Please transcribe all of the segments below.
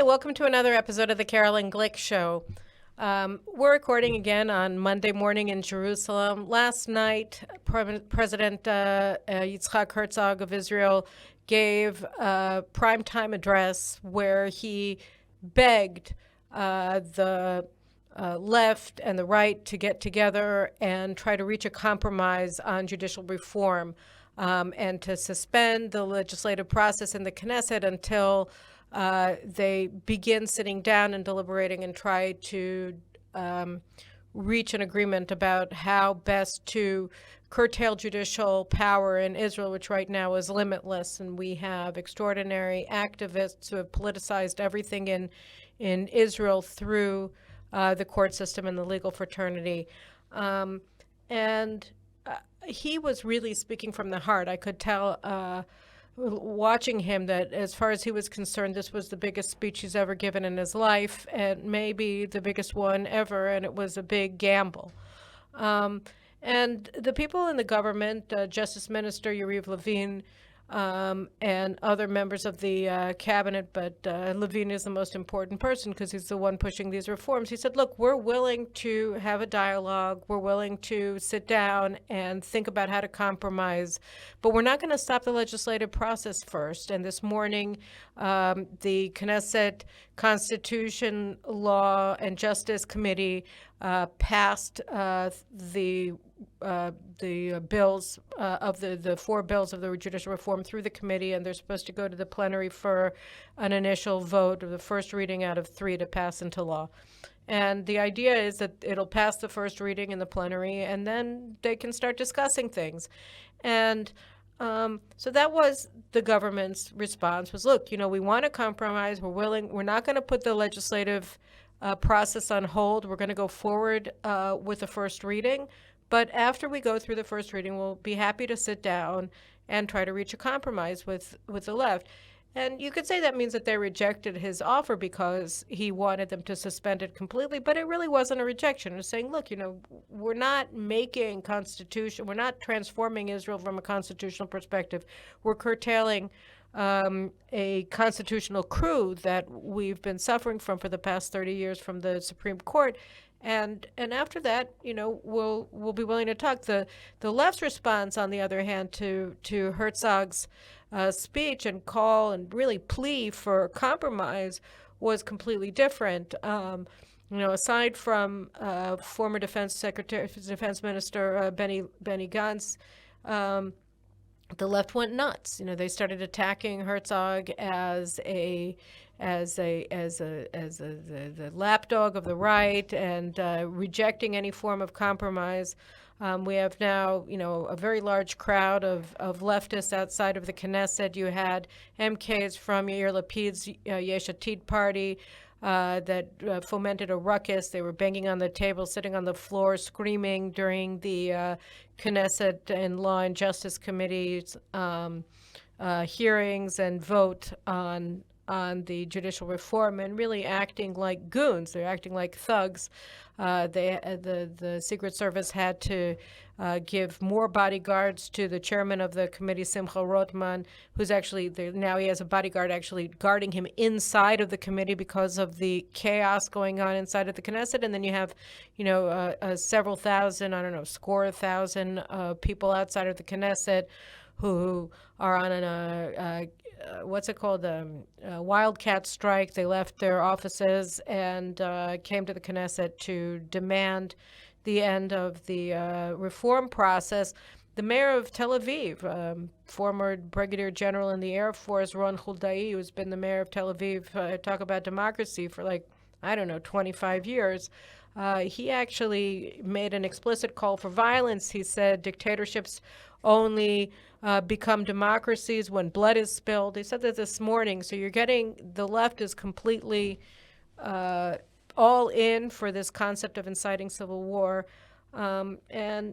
welcome to another episode of the Carolyn Glick Show. We're recording again on Monday morning in Jerusalem. Last night, President Yitzhak Herzog of Israel gave a primetime address where he begged the left and the right to get together and try to reach a compromise on judicial reform and to suspend the legislative process in the Knesset until they begin sitting down and deliberating and try to reach an agreement about how best to curtail judicial power in Israel, which right now is limitless. And we have extraordinary activists who have politicized everything in Israel through the court system and the legal fraternity. He was really speaking from the heart. I could tell watching him that as far as he was concerned, this was the biggest speech he's ever given in his life, and maybe the biggest one ever, and it was a big gamble. And the people in the government, Justice Minister Yariv Levin, and other members of the cabinet, but Levin is the most important person because he's the one pushing these reforms. He said, look, we're willing to have a dialogue. We're willing to sit down and think about how to compromise, but we're not going to stop the legislative process first. And this morning, the Knesset Constitution, Law, and Justice Committee passed the bills of the four bills of the judicial reform through the committee, and they're supposed to go to the plenary for an initial vote of the first reading out of three to pass into law. And the idea is that it'll pass the first reading in the plenary, and then they can start discussing things. And so that was the government's response was, look, we want to compromise. We're not going to put the legislative process on hold. We're going to go forward with the first reading. But after we go through the first reading, we'll be happy to sit down and try to reach a compromise with the left. And you could say that means that they rejected his offer because he wanted them to suspend it completely, but it really wasn't a rejection. It was saying, look, we're not making constitution, we're not transforming Israel from a constitutional perspective. We're curtailing a constitutional coup that we've been suffering from for the past 30 years from the Supreme Court. And after that, we'll be willing to talk. The left's response, on the other hand, to Herzog's speech and call and really plea for compromise was completely different. Aside from former Defense Minister Benny Gantz, the left went nuts. They started attacking Herzog as the lapdog of the right and rejecting any form of compromise. We have now, a very large crowd of leftists outside of the Knesset. You had MKs from Yair Lapid's Yesh Atid party that fomented a ruckus. They were banging on the table, sitting on the floor, screaming during the Knesset and Law and Justice Committee's hearings and vote on the judicial reform, and really acting like goons. They're acting like thugs. The Secret Service had to give more bodyguards to the chairman of the committee, Simcha Rotman, who's actually now he has a bodyguard actually guarding him inside of the committee because of the chaos going on inside of the Knesset. And then you have, several thousand, score thousand people outside of the Knesset who are on a wildcat strike. They left their offices and came to the Knesset to demand the end of the reform process. The mayor of Tel Aviv, former brigadier general in the Air Force, Ron Huldai, who's been the mayor of Tel Aviv, talk about democracy for 25 years. He actually made an explicit call for violence. He said dictatorships only become democracies when blood is spilled. He said that this morning. So you're getting the left is completely all in for this concept of inciting civil war, and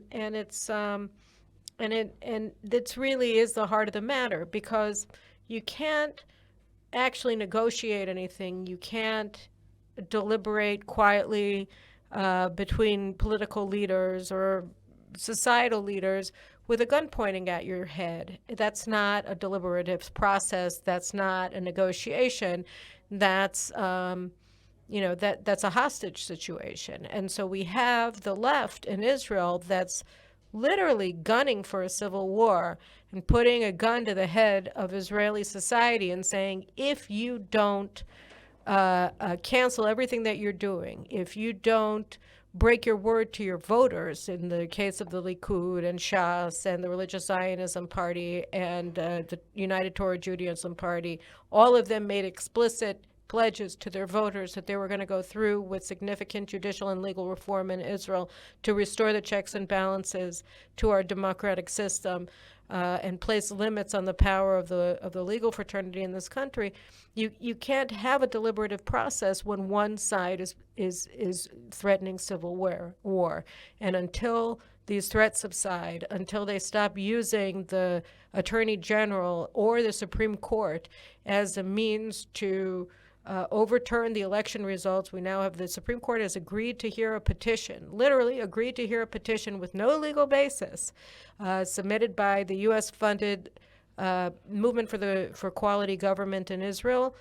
it really is the heart of the matter, because you can't actually negotiate anything. You can't deliberate quietly between political leaders or societal leaders with a gun pointing at your head. That's not a deliberative process. That's not a negotiation. That's that's a hostage situation. And so we have the left in Israel that's literally gunning for a civil war and putting a gun to the head of Israeli society and saying, if you don't cancel everything that you're doing, if you don't break your word to your voters, in the case of the Likud and Shas and the Religious Zionism Party and the United Torah Judaism Party, all of them made explicit pledges to their voters that they were going to go through with significant judicial and legal reform in Israel to restore the checks and balances to our democratic system and place limits on the power of the legal fraternity in this country. You can't have a deliberative process when one side is threatening civil war. And until these threats subside, until they stop using the Attorney General or the Supreme Court as a means to overturn the election results. We now have the Supreme Court has agreed to hear a petition, literally agreed to hear a petition with no legal basis, submitted by the U.S.-funded Movement for Quality Government in Israel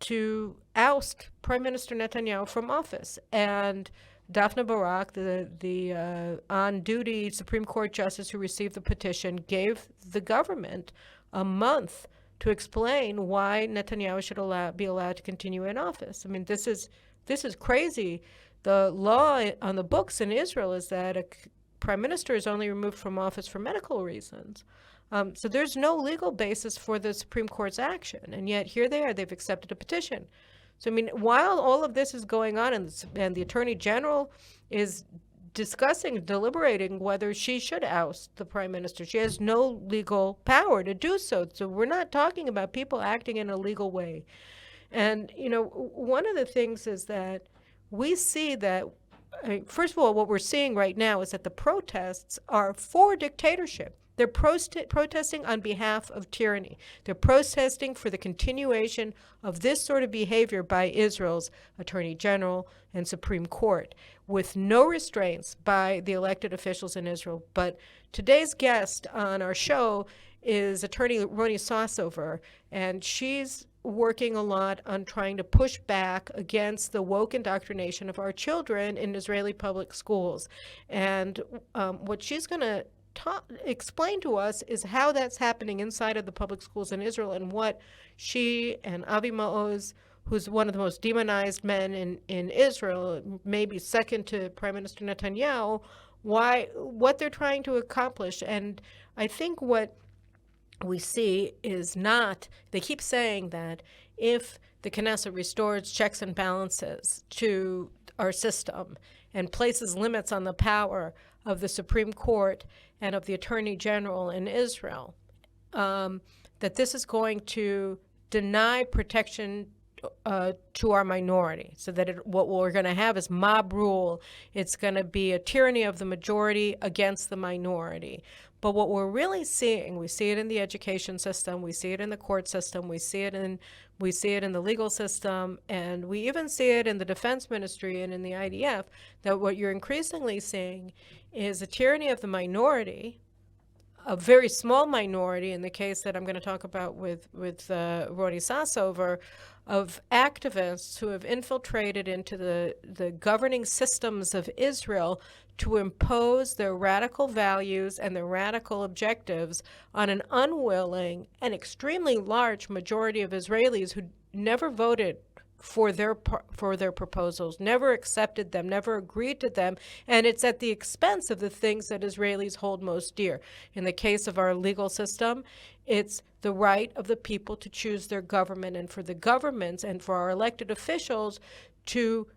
to oust Prime Minister Netanyahu from office. And Daphne Barak, the on-duty Supreme Court justice who received the petition, gave the government a month to explain why Netanyahu should be allowed to continue in office. I mean, this is crazy. The law on the books in Israel is that a prime minister is only removed from office for medical reasons. So there's no legal basis for the Supreme Court's action, and yet here they are. They've accepted a petition. So I mean, while all of this is going on, and the Attorney General is discussing, deliberating whether she should oust the prime minister. She has no legal power to do so. So we're not talking about people acting in a legal way. And, one of the things is that we see that, first of all, what we're seeing right now is that the protests are for dictatorship. They're protesting on behalf of tyranny. They're protesting for the continuation of this sort of behavior by Israel's Attorney General and Supreme Court, with no restraints by the elected officials in Israel. But today's guest on our show is Attorney Roni Sassover, and she's working a lot on trying to push back against the woke indoctrination of our children in Israeli public schools. And what she's going to explain to us is how that's happening inside of the public schools in Israel, and what she and Avi Maoz, who's one of the most demonized men in Israel, maybe second to Prime Minister Netanyahu, what they're trying to accomplish. And I think what we see is not, they keep saying that if the Knesset restores checks and balances to our system and places limits on the power of the Supreme Court and of the Attorney General in Israel, that this is going to deny protection to our minority, so that what we're going to have is mob rule. It's going to be a tyranny of the majority against the minority. But what we're really seeing, we see it in the education system, we see it in the court system, we see it in the legal system, and we even see it in the defense ministry and in the IDF, that what you're increasingly seeing is a tyranny of the minority, a very small minority, in the case that I'm going to talk about with Roni Sassover, of activists who have infiltrated into the governing systems of Israel to impose their radical values and their radical objectives on an unwilling and extremely large majority of Israelis who never voted for their proposals, never accepted them, never agreed to them, and it's at the expense of the things that Israelis hold most dear. In the case of our legal system, it's the right of the people to choose their government, and for the governments and for our elected officials to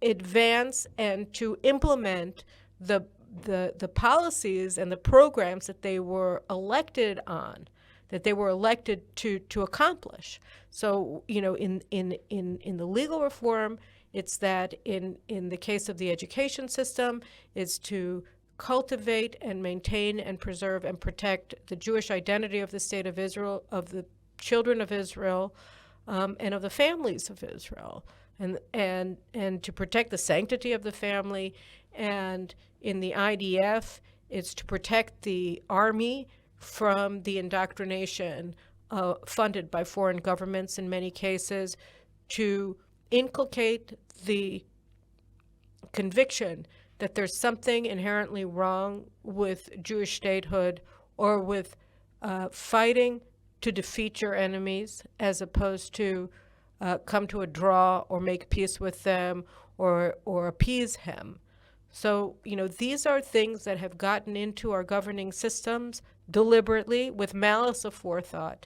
advance and to implement the policies and the programs that they were elected on, that they were elected to accomplish. So, in the legal reform, it's that in the case of the education system, it's to cultivate and maintain and preserve and protect the Jewish identity of the state of Israel, of the children of Israel, and of the families of Israel, and to protect the sanctity of the family. And in the IDF, It's to protect the army from the indoctrination funded by foreign governments in many cases, to inculcate the conviction that there's something inherently wrong with Jewish statehood, or with fighting to defeat your enemies as opposed to come to a draw or make peace with them, or appease him. So, these are things that have gotten into our governing systems deliberately, with malice aforethought,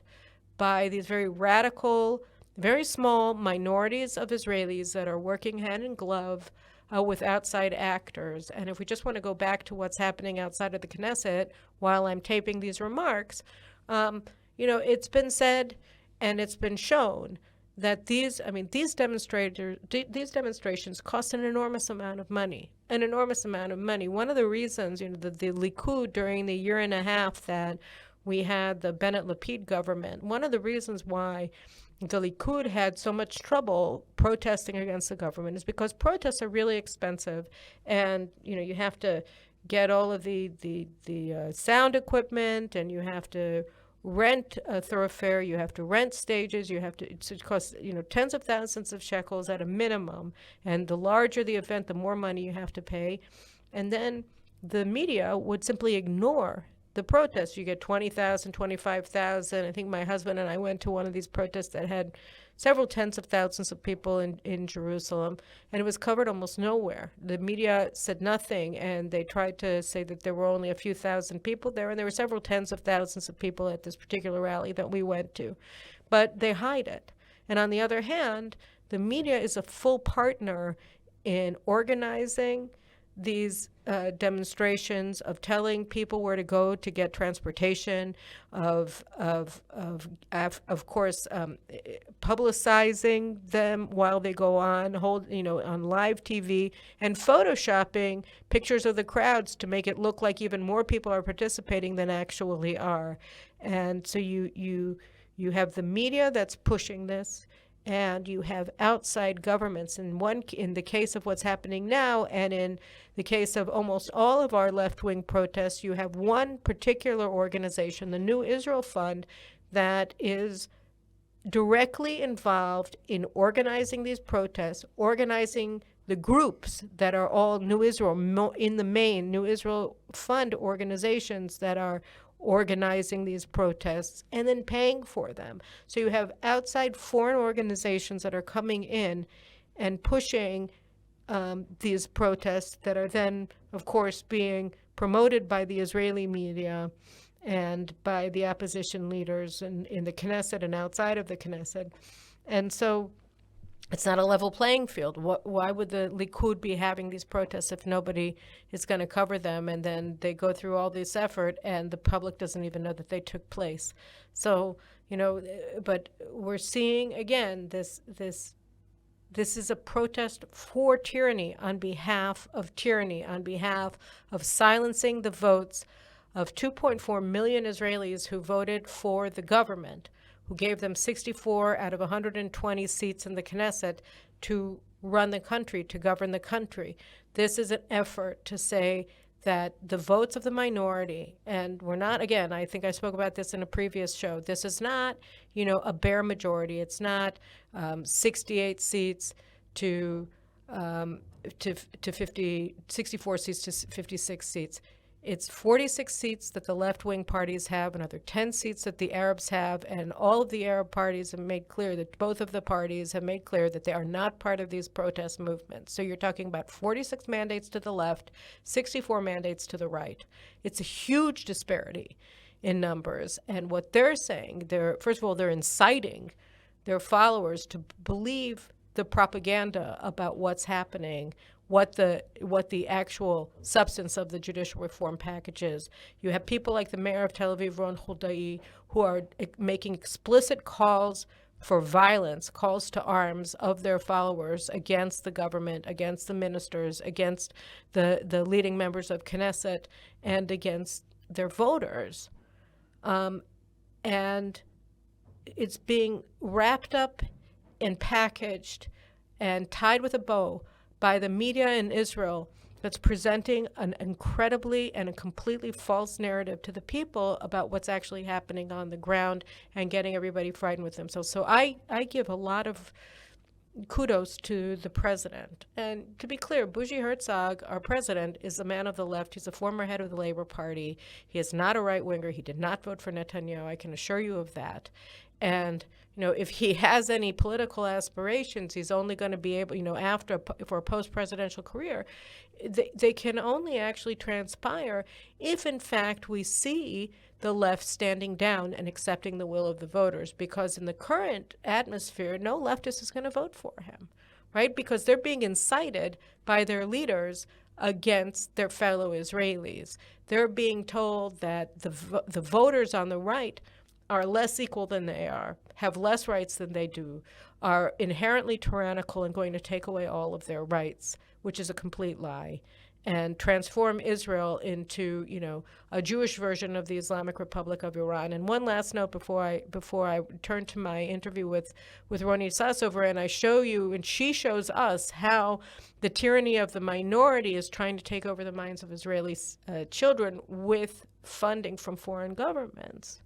by these very radical, very small minorities of Israelis that are working hand in glove with outside actors. And if we just want to go back to what's happening outside of the Knesset while I'm taping these remarks, it's been said and it's been shown that these demonstrations cost an enormous amount of money. One of the reasons, the Likud, during the year and a half that we had the Bennett-Lapid government, one of the reasons why the Likud had so much trouble protesting against the government is because protests are really expensive, and you have to get all of the sound equipment, and you have to rent a thoroughfare, you have to rent stages, it costs tens of thousands of shekels at a minimum, and the larger the event, the more money you have to pay. And then the media would simply ignore the protests. You get 20,000, 25,000. I think my husband and I went to one of these protests that had several tens of thousands of people in Jerusalem, and it was covered almost nowhere. The media said nothing, and they tried to say that there were only a few thousand people there, and there were several tens of thousands of people at this particular rally that we went to. But they hide it. And on the other hand, the media is a full partner in organizing these demonstrations, of telling people where to go to get transportation, of course, publicizing them while they go on, on live TV, and photoshopping pictures of the crowds to make it look like even more people are participating than actually are. And so you have the media that's pushing this, and you have outside governments. In the case of what's happening now, and in the case of almost all of our left-wing protests, you have one particular organization, the New Israel Fund, that is directly involved in organizing these protests, organizing the groups that are all New Israel, in the main New Israel Fund organizations that are organizing these protests, and then paying for them. So you have outside foreign organizations that are coming in and pushing these protests that are then, of course, being promoted by the Israeli media and by the opposition leaders in the Knesset and outside of the Knesset. And so it's not a level playing field. Why would the Likud be having these protests if nobody is going to cover them, and then they go through all this effort and the public doesn't even know that they took place? So, but we're seeing, again, this is a protest for tyranny, on behalf of tyranny, on behalf of silencing the votes of 2.4 million Israelis who voted for the government, who gave them 64 out of 120 seats in the Knesset to run the country, to govern the country. This is an effort to say that the votes of the minority, and we're not, again, I think I spoke about this in a previous show, this is not, a bare majority. It's not 68 seats to 64 seats to 56 seats. It's 46 seats that the left-wing parties have, another 10 seats that the Arabs have, and all of the Arab parties have made clear that both of the parties have made clear that they are not part of these protest movements. So you're talking about 46 mandates to the left, 64 mandates to the right. It's a huge disparity in numbers. And what they're saying, first of all, they're inciting their followers to believe the propaganda about what's happening, what the actual substance of the judicial reform package is. You have people like the mayor of Tel Aviv, Ron Huldai, who are making explicit calls for violence, calls to arms of their followers against the government, against the ministers, against the leading members of Knesset, and against their voters. And it's being wrapped up and packaged and tied with a bow by the media in Israel that's presenting an incredibly and a completely false narrative to the people about what's actually happening on the ground and getting everybody frightened with them. So I give a lot of kudos to the president. And to be clear, Bougie Herzog, our president, is a man of the left. He's a former head of the Labor Party. He is not a right-winger. He did not vote for Netanyahu. I can assure you of that. And, if he has any political aspirations, he's only going to be able, for a post-presidential career, they can only actually transpire if, in fact, we see the left standing down and accepting the will of the voters. Because in the current atmosphere, no leftist is going to vote for him, right? Because they're being incited by their leaders against their fellow Israelis. They're being told that the voters on the right are less equal than they are, have less rights than they do, are inherently tyrannical and going to take away all of their rights, which is a complete lie, and transform Israel into, a Jewish version of the Islamic Republic of Iran. And one last note before I turn to my interview with Roni Sassover, and I show you, and she shows us how the tyranny of the minority is trying to take over the minds of Israeli children with funding from foreign governments.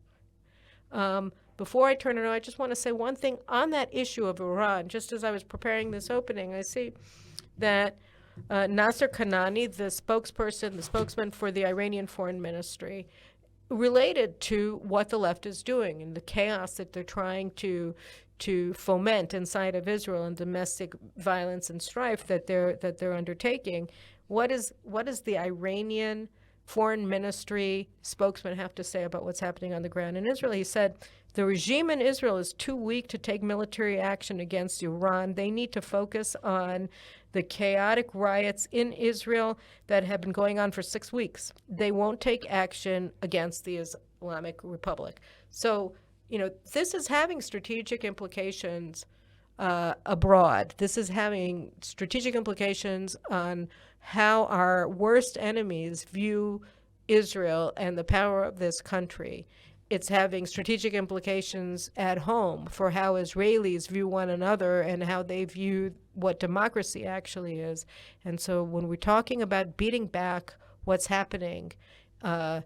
Before I turn it on, I just want to say one thing on that issue of Iran. Just as I was preparing this opening, I see that Nasser Kanani, the spokesman for the Iranian Foreign Ministry, related to what the left is doing and the chaos that they're trying to foment inside of Israel and domestic violence and strife that they're undertaking. What is the Iranian Foreign Ministry spokesman have to say about what's happening on the ground in Israel? He said, the regime in Israel is too weak to take military action against Iran. They need to focus on the chaotic riots in Israel that have been going on for 6 weeks. They won't take action against the Islamic Republic. So, this is having strategic implications abroad. This is having strategic implications on how our worst enemies view Israel and the power of this country. It's having strategic implications at home for how Israelis view one another and how they view what democracy actually is. And so when we're talking about beating back what's happening and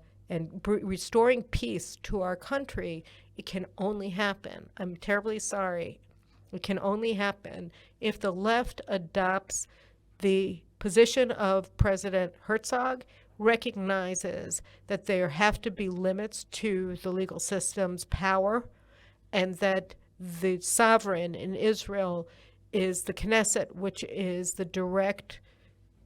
restoring peace to our country, it can only happen. I'm terribly sorry. It can only happen if the left adopts the position of President Herzog, recognizes that there have to be limits to the legal system's power, and that the sovereign in Israel is the Knesset, which is the direct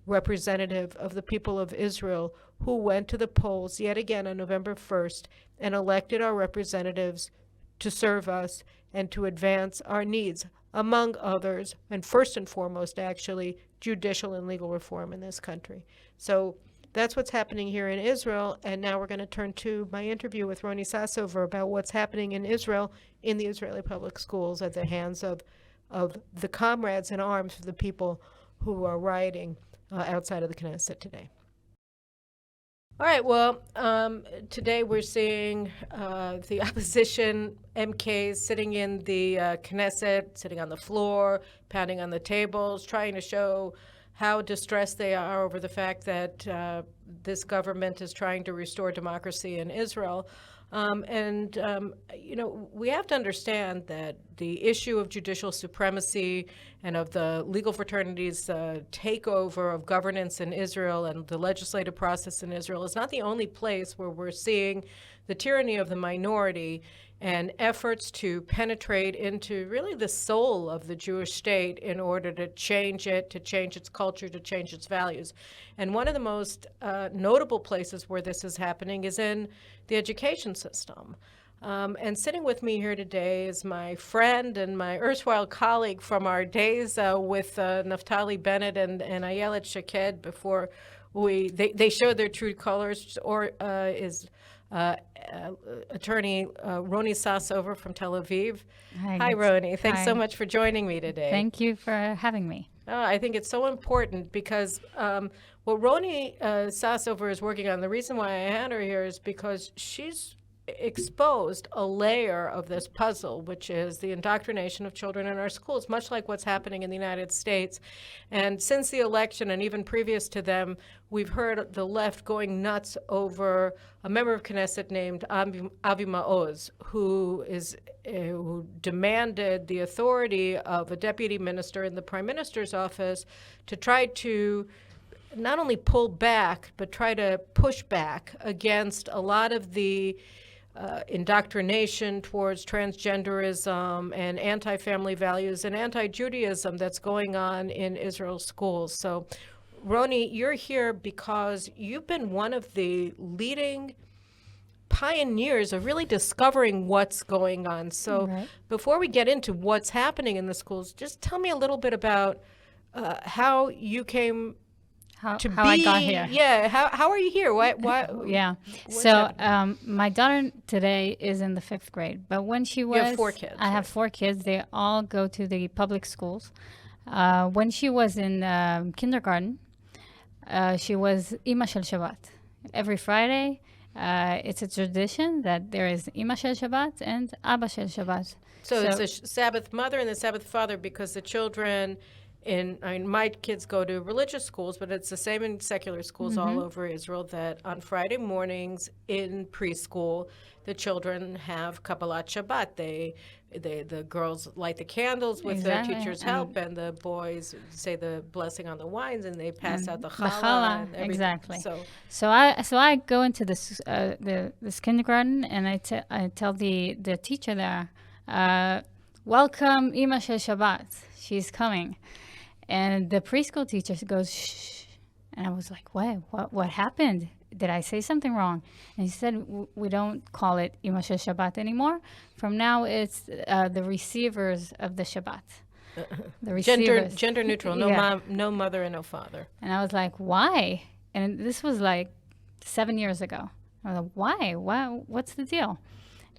representative of the people of Israel, who went to the polls yet again on November 1st and elected our representatives to serve us and to advance our needs, among others, and first and foremost, actually, judicial and legal reform in this country. So that's what's happening here in Israel, and now we're going to turn to my interview with Roni Sassover about what's happening in Israel in the Israeli public schools at the hands of the comrades in arms for the people who are rioting outside of the Knesset today. All right, well, today we're seeing the opposition MKs sitting in the Knesset, sitting on the floor, pounding on the tables, trying to show how distressed they are over the fact that this government is trying to restore democracy in Israel. We have to understand that the issue of judicial supremacy and of the legal fraternities' takeover of governance in Israel and the legislative process in Israel is not the only place where we're seeing the tyranny of the minority and efforts to penetrate into really the soul of the Jewish state in order to change it, to change its culture, to change its values. And one of the most notable places where this is happening is in the education system. And sitting with me here today is my friend and my erstwhile colleague from our days with Naftali Bennett and Ayelet Shaked before they showed their true colors, or is Attorney Roni Sassover from Tel Aviv. Hi, Roni. Thanks so much for joining me today. Thank you for having me. I think it's so important because what Roni Sassover is working on, the reason why I had her here is because she's exposed a layer of this puzzle, which is the indoctrination of children in our schools, much like what's happening in the United States. And since the election, and even previous to them, we've heard the left going nuts over a member of Knesset named Avi Maoz, who demanded the authority of a deputy minister in the prime minister's office to try to not only pull back, but try to push back against a lot of the indoctrination towards transgenderism and anti-family values and anti-Judaism that's going on in Israel's schools. So, Roni, you're here because you've been one of the leading pioneers of really discovering what's going on. So before we get into what's happening in the schools, just tell me a little bit about how you came how I got here. Yeah, how are you here? Why yeah. So my daughter today is in the 5th grade, but when she was... You have 4 kids. I have 4 kids. They all go to the public schools. When she was in kindergarten, she was Ima Shel Shabbat. Every Friday, it's a tradition that there is Ima Shel Shabbat and Abba Shel Shabbat. So it's the Sabbath mother and the Sabbath father, because the children... my kids go to religious schools, but it's the same in secular schools all over Israel, that on Friday mornings in preschool, the children have Kabbalat Shabbat. The girls light the candles with the teacher's help, and the boys say the blessing on the wines, and they pass out the challah. And exactly. So I go into this kindergarten, and I tell the teacher there, welcome Ima Shel Shabbat. She's coming. And the preschool teacher goes, shh. And I was like, what happened? Did I say something wrong? And he said, we don't call it Ima Shel Shabbat anymore. From now, it's the receivers of the Shabbat. The receivers. Gender neutral, no mother and no father. And I was like, why? And this was like 7 years ago. I was like, why? What's the deal?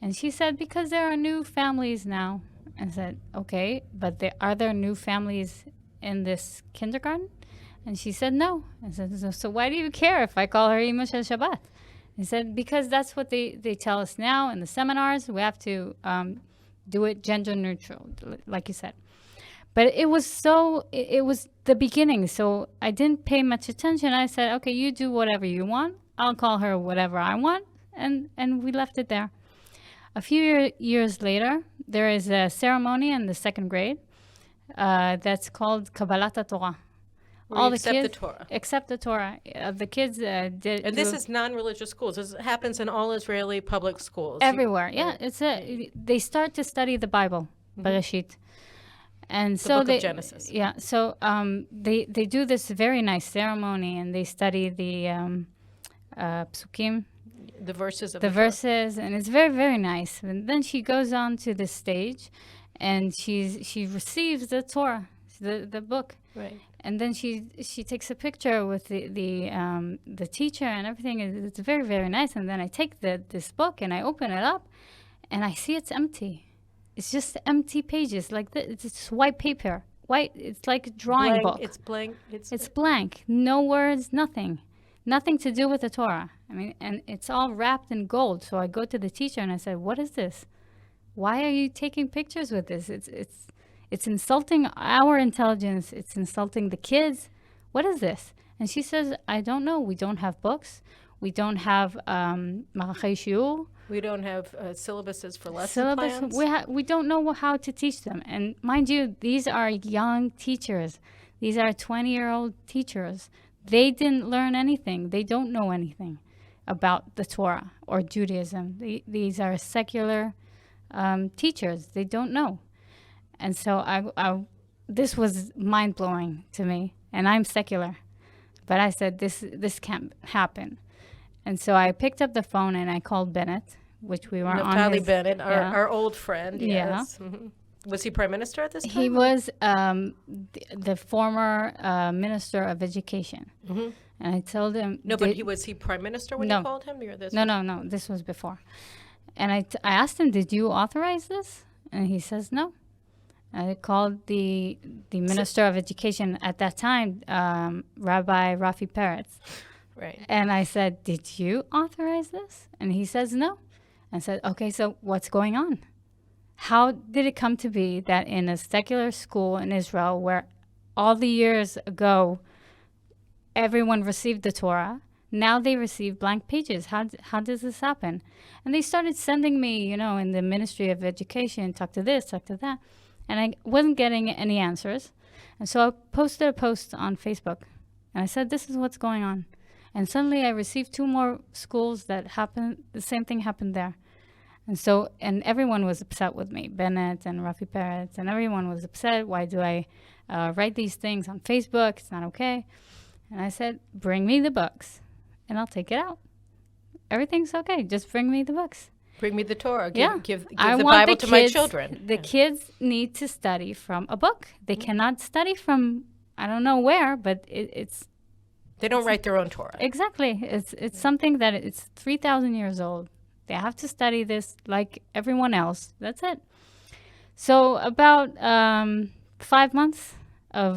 And she said, because there are new families now. And I said, okay, but are there new families in this kindergarten? And she said no. I said, so why do you care if I call her Ima Shel Shabbat? He said, because that's what they tell us now in the seminars. We have to do it gender neutral, like you said. But it was the beginning, so I didn't pay much attention. I said, okay, you do whatever you want. I'll call her whatever I want. And we left it there. A few years later, there is a ceremony in the 2nd grade that's called Kabbalat Torah. All the kids accept the Torah. The kids did. And this is non-religious schools. This happens in all Israeli public schools. Everywhere, yeah. They start to study the Bible, Bereshit, and so book of Genesis. Yeah. So they do this very nice ceremony, and they study the psukim. The verses of the verses, and it's very, very nice. And then she goes on to the stage, and she receives the Torah, the book. Right. And then she takes a picture with the teacher and everything. It's very, very nice. And then I take this book and I open it up, and I see it's empty. It's just empty pages, like it's white paper. White. It's like a drawing book. It's blank. It's blank. No words. Nothing. Nothing to do with the Torah. I mean, and it's all wrapped in gold. So I go to the teacher and I said, "What is this? Why are you taking pictures with this? It's insulting our intelligence. It's insulting the kids. What is this?" And she says, "I don't know. We don't have books. We don't have marachei shiur. We don't have syllabuses for lesson plans. We don't know how to teach them." And mind you, these are young teachers. These are 20-year-old teachers. They didn't learn anything. They don't know anything about the Torah or Judaism. These are secular teachers. They don't know. And so this was mind-blowing to me. And I'm secular. But I said, this can't happen. And so I picked up the phone and I called Bennett, which we were on Naftali Bennett, our old friend. Yes. Yeah. Mm-hmm. Was he prime minister at this time? He was the former minister of education. Mm-hmm. And I told him... No, but was he prime minister when you called him? No. This was before. And I asked him, did you authorize this? And he says no. I called the minister of education at that time, Rabbi Rafi Peretz. Right. And I said, did you authorize this? And he says no. and said, okay, so what's going on? How did it come to be that in a secular school in Israel, where all the years ago everyone received the Torah, now they receive blank pages? How does this happen? And they started sending me, in the Ministry of Education, talk to this, talk to that. And I wasn't getting any answers. And so I posted a post on Facebook. And I said, this is what's going on. And suddenly I received 2 more schools that happened, the same thing happened there. And everyone was upset with me, Bennett and Rafi Peretz, and everyone was upset. Why do I write these things on Facebook? It's not okay. And I said, bring me the books and I'll take it out. Everything's okay. Just bring me the books. Bring me the Torah. Give I the want Bible the to my kids- children. The kids need to study from a book. They cannot study from, I don't know where, but it's They don't write their own Torah. exactly. It's something that it's 3,000 years old. They have to study this like everyone else. That's it. So about 5 months of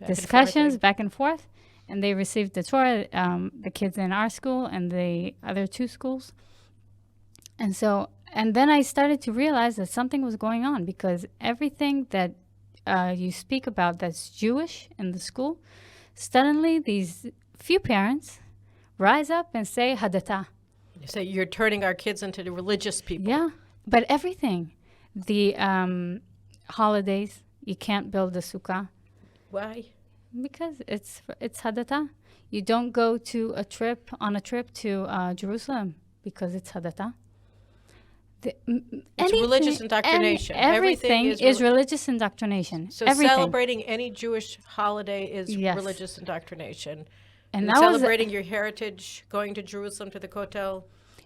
discussions back and forth, and they received the Torah, the kids in our school and the other 2 schools. And then I started to realize that something was going on, because everything that you speak about that's Jewish in the school, suddenly these few parents rise up and say hadata. You say you're turning our kids into the religious people. Yeah, but everything. The holidays, you can't build a sukkah Why? because it's hadata. You don't go on a trip to Jerusalem because it's hadata. It's religious indoctrination. Everything is religious indoctrination. So everything. celebrating any Jewish holiday is Yes. religious indoctrination. And And that was celebrating your heritage, going to Jerusalem to the Kotel.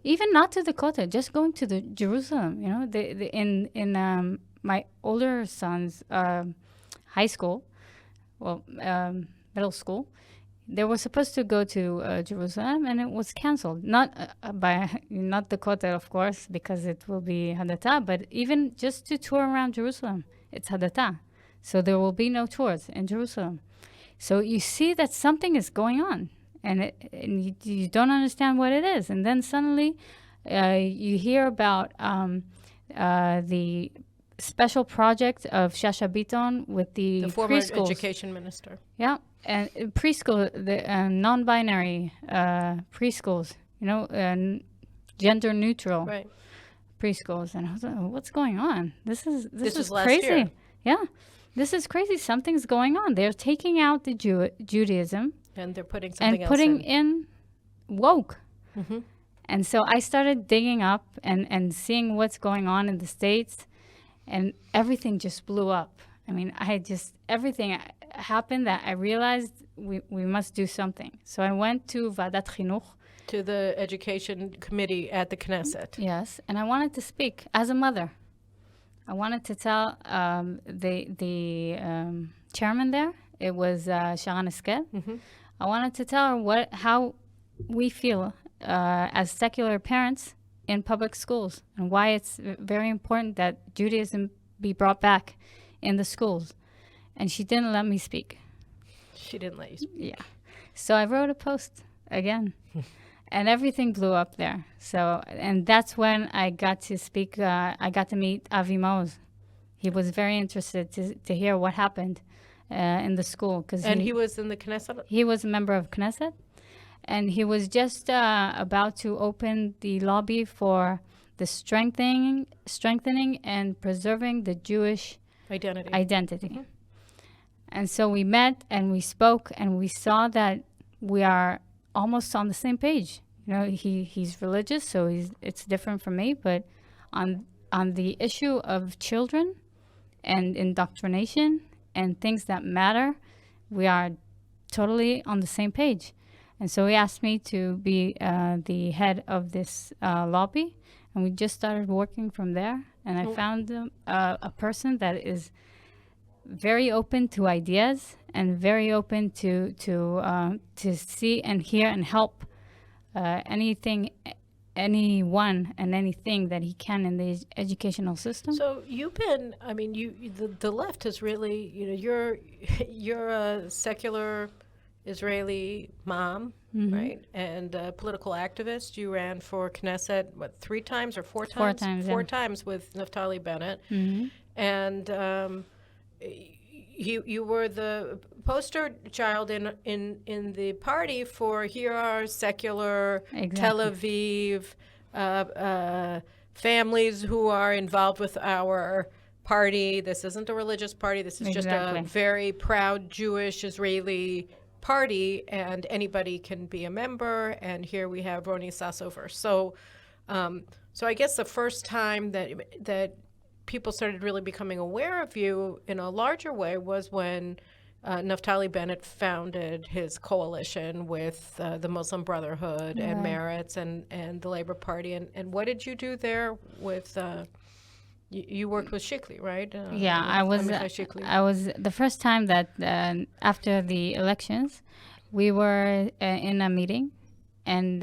even not to the Kotel, just going to the Jerusalem. In my older son's high school, middle school, they were supposed to go to Jerusalem, and it was canceled. Not the Kotel, of course, because it will be Hadata, but even just to tour around Jerusalem, it's Hadata. So there will be no tours in Jerusalem. So you see that something is going on, and you don't understand what it is. And then suddenly you hear about the special project of Shasha Biton with the former preschools. education minister. Yeah, and preschool, the non-binary preschools, gender neutral Right. preschools. And I was like, what's going on? This is last crazy. year. Yeah, this is crazy. Something's going on. They're taking out the Judaism And they're putting something and else putting in. in woke. Mm-hmm. And so I started digging up and seeing what's going on in the States, and everything just blew up. I mean, everything happened that I realized we must do something. So I went to Vadat Chinuch. To the education committee at the Knesset. Yes, and I wanted to speak as a mother. I wanted to tell the chairman there, it was Sharon Eskel. Mm-hmm. I wanted to tell her how we feel as secular parents in public schools, and why it's very important that Judaism be brought back in the schools. And she didn't let me speak. She didn't let you speak. Yeah. So I wrote a post again, and everything blew up there. So, and that's when I got to speak. I got to meet Avi Maoz. He was very interested to hear what happened in the school. And he was in the Knesset? He was a member of Knesset. And he was just about to open the lobby for the strengthening and preserving the Jewish identity. Mm-hmm. And so we met and we spoke, and we saw that we are almost on the same page. He's religious, so it's different from me. But on the issue of children and indoctrination and things that matter, we are totally on the same page. And so he asked me to be the head of this lobby, and we just started working from there. And I found a person that is very open to ideas and very open to see and hear and help anyone and anything that he can in the educational system. So you've been, the left has really, you're a secular Israeli mom, right? And political activist. You ran for Knesset, 3 times or 4 times? 4 times, Four yeah. times with Naftali Bennett. Mm-hmm. And you were the poster child in the party for here are secular Tel Aviv families who are involved with our party. This isn't a religious party. This is just a very proud Jewish Israeli party, and anybody can be a member. And here we have Roni Sassover. So I guess the first time that people started really becoming aware of you in a larger way was when Naftali Bennett founded his coalition with the Muslim Brotherhood and Meretz and the Labor Party. And what did you do there with? You worked with Shikli, right? Yeah, I was the first time that after the elections, we were in a meeting, and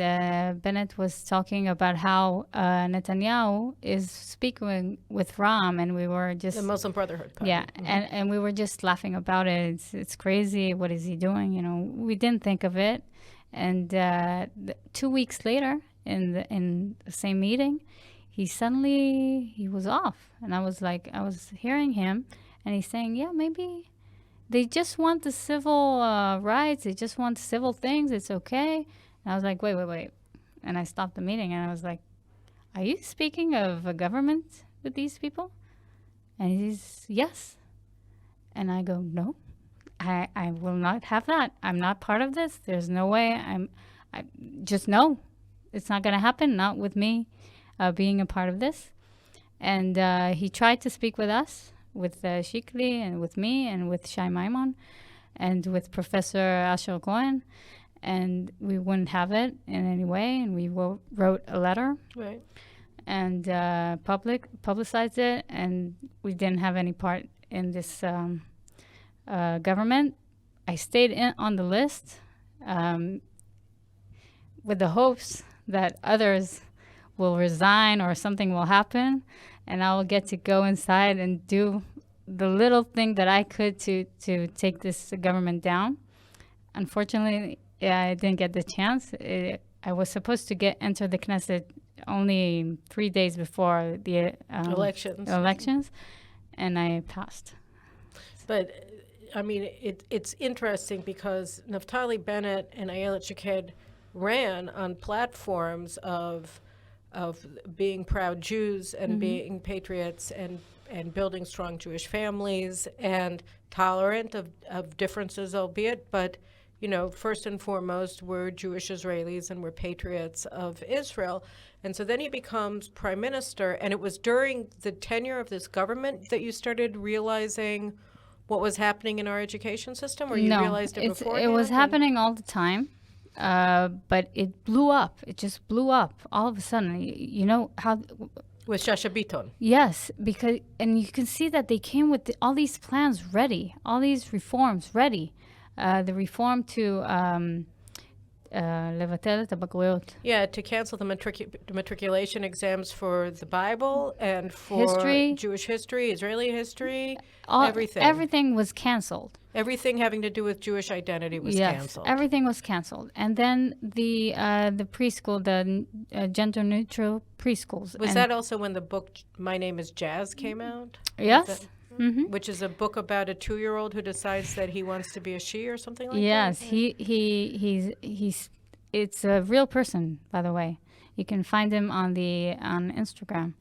Bennett was talking about how Netanyahu is speaking with Ram, and we were just the Muslim Brotherhood party. Yeah, and we were just laughing about it. It's crazy. What is he doing? You know, we didn't think of it. And 2 weeks later, in the same meeting, he was off, and I was hearing him, and he's saying, yeah, maybe they just want the civil rights. They just want civil things. It's okay. And I was like, wait. And I stopped the meeting, and I was like, are you speaking of a government with these people? And he's, yes. And I go, no, I will not have that. I'm not part of this. There's no way. I just no. It's not going to happen, not with me being a part of this. And he tried to speak with us, with Shikli, and with me, and with Shai Maimon, and with Professor Asher Cohen. And we wouldn't have it in any way, and we wrote a letter, right, and publicized it, and we didn't have any part in this government. I stayed on the list with the hopes that others will resign or something will happen, and I will get to go inside and do the little thing that I could to take this government down. Unfortunately, I didn't get the chance. I was supposed to enter the Knesset only 3 days before the elections, and I passed. But I mean, it's interesting because Naftali Bennett and Ayelet Shaked ran on platforms of being proud Jews and being patriots and building strong Jewish families and tolerant of differences, albeit, but you know, first and foremost, we're Jewish Israelis and we're patriots of Israel. And so then he becomes prime minister, and it was during the tenure of this government that you started realizing what was happening in our education system, or you realized it beforehand? It was happening all the time, but it blew up. It just blew up all of a sudden. You know how... With Shasha Biton. Yes, and you can see that they came with all these plans ready, all these reforms ready. The reform to לבטל את הבגרויות. Yeah, to cancel the matriculation exams for the Bible and for history, Jewish history, Israeli history, everything. Everything was canceled. Everything having to do with Jewish identity was canceled. Yes, everything was canceled. And then the preschool, the gender-neutral preschools. Was that also when the book My Name is Jazz came out? Yes. Mm-hmm. Which is a book about a 2-year-old who decides that he wants to be a she or something like that? Yes, he's it's a real person, by the way. You can find him on Instagram.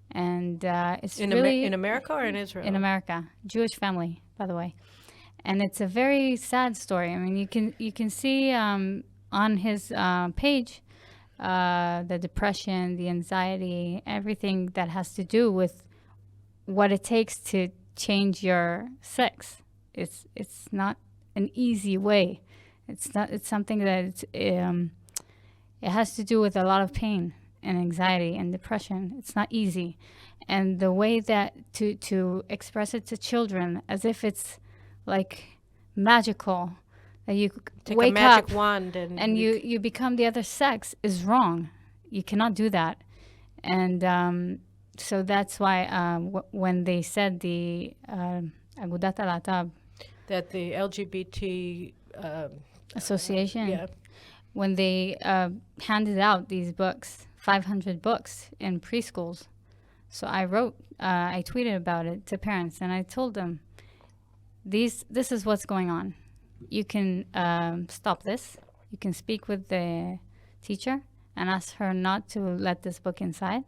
And it's in America or in Israel? In America. Jewish family, by the way. And it's a very sad story. I mean, you can see on his page the depression, the anxiety, everything that has to do with what it takes to change your sex. It's not an easy way. It's something that it has to do with a lot of pain and anxiety and depression. It's not easy. And the way that to express it to children as if it's like magical, that you take wake a magic up wand and you become the other sex is wrong. You cannot do that. And so that's why when they said the Agudat Alatab, that the LGBT association, when they handed out these books, 500 books in preschools. So I tweeted about it to parents, and I told them, this is what's going on. You can stop this. You can speak with the teacher and ask her not to let this book inside.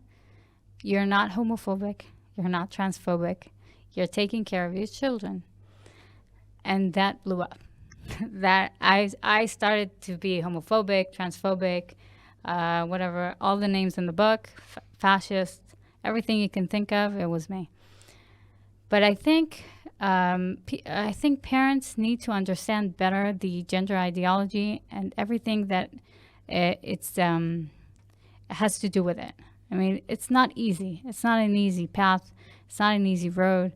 You're not homophobic. You're not transphobic. You're taking care of your children. And that blew up. That I started to be homophobic, transphobic, whatever, all the names in the book, fascist, everything you can think of, it was me. But I think parents need to understand better the gender ideology and everything that it has to do with it. I mean, it's not easy. It's not an easy path. It's not an easy road.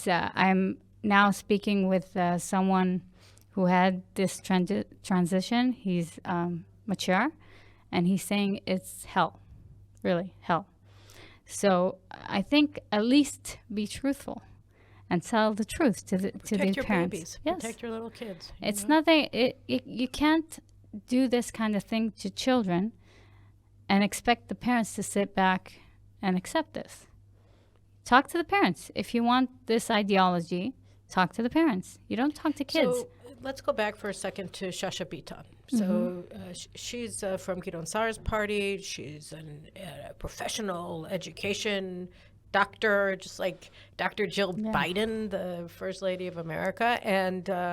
I'm now speaking with someone who had this transition. He's mature, and he's saying it's hell, really hell. So I think at least be truthful and tell the truth to the Protect your parents. babies. Yes. Protect your little kids. It's nothing. You can't do this kind of thing to children and expect the parents to sit back and accept this. Talk to the parents. If you want this ideology, talk to the parents. You don't talk to kids. So let's go back for a second to Shasha Bitan. So she's from Gideon Sar's party. She's a professional education doctor, just like Dr. Jill Biden, the First Lady of America. And so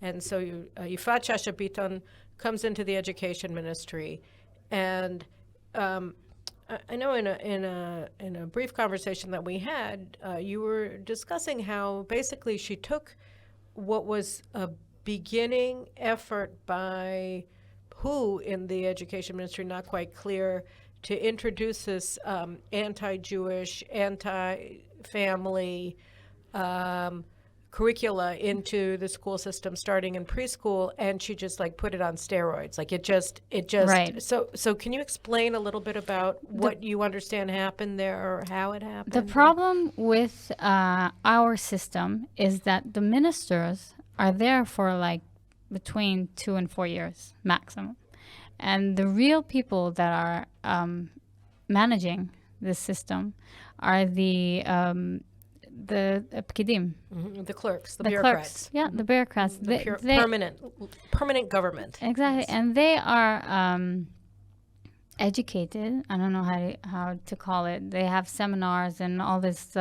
Yifat Shasha Bitan comes into the education ministry. And I know in a brief conversation that we had, you were discussing how basically she took what was a beginning effort by who in the education ministry, not quite clear, to introduce this anti-Jewish, anti-family curricula into the school system starting in preschool, and she just like put it on steroids. Like it just Right. So can you explain a little bit about what you understand happened there or how it happened? The problem with our system is that the ministers are there for like between 2 and 4 years maximum. And the real people that are managing this system are the pkidim, The clerks, the the bureaucrats. clerks. Yeah, the bureaucrats. The permanent government. Exactly, and they are educated. I don't know how to call it. They have seminars and all this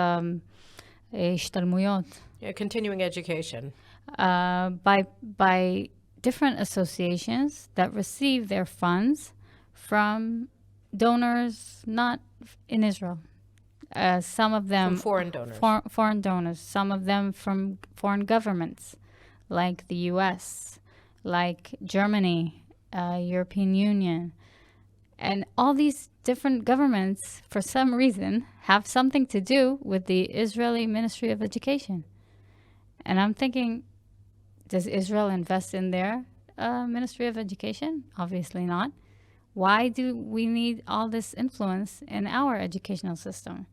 ishtalmuyot Yeah, continuing education. by different associations that receive their funds from donors not in Israel. Some of them From foreign donors. foreign donors. Some of them from foreign governments, like the U.S., like Germany, European Union, and all these different governments, for some reason, have something to do with the Israeli Ministry of Education. And I'm thinking, does Israel invest in their Ministry of Education? Obviously not. Why do we need all this influence in our educational system?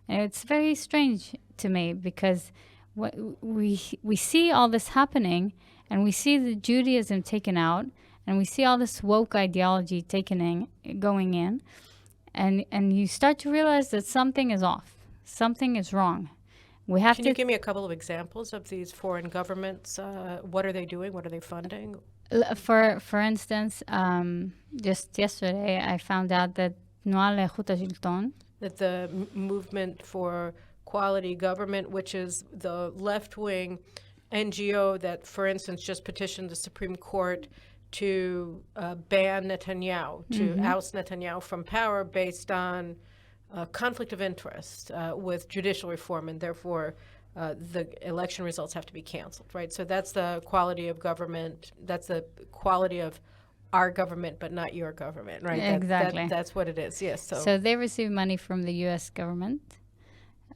And it's very strange to me because we see all this happening, and we see the Judaism taken out, and we see all this woke ideology going in, and you start to realize that something is off, something is wrong. We have Can you give me a couple of examples of these foreign governments? What are they doing? What are they funding? For instance, just yesterday I found out that Tnu'a Le'echut HaShilton, That the movement for quality government, which is the left-wing NGO that, for instance, just petitioned the Supreme Court to ban Netanyahu, to oust Netanyahu from power based on conflict of interest with judicial reform, and therefore the election results have to be canceled, right? So that's the quality of government. That's the quality of our government, but not your government, right? Exactly. That's what it is, yes. So they receive money from the U.S. government,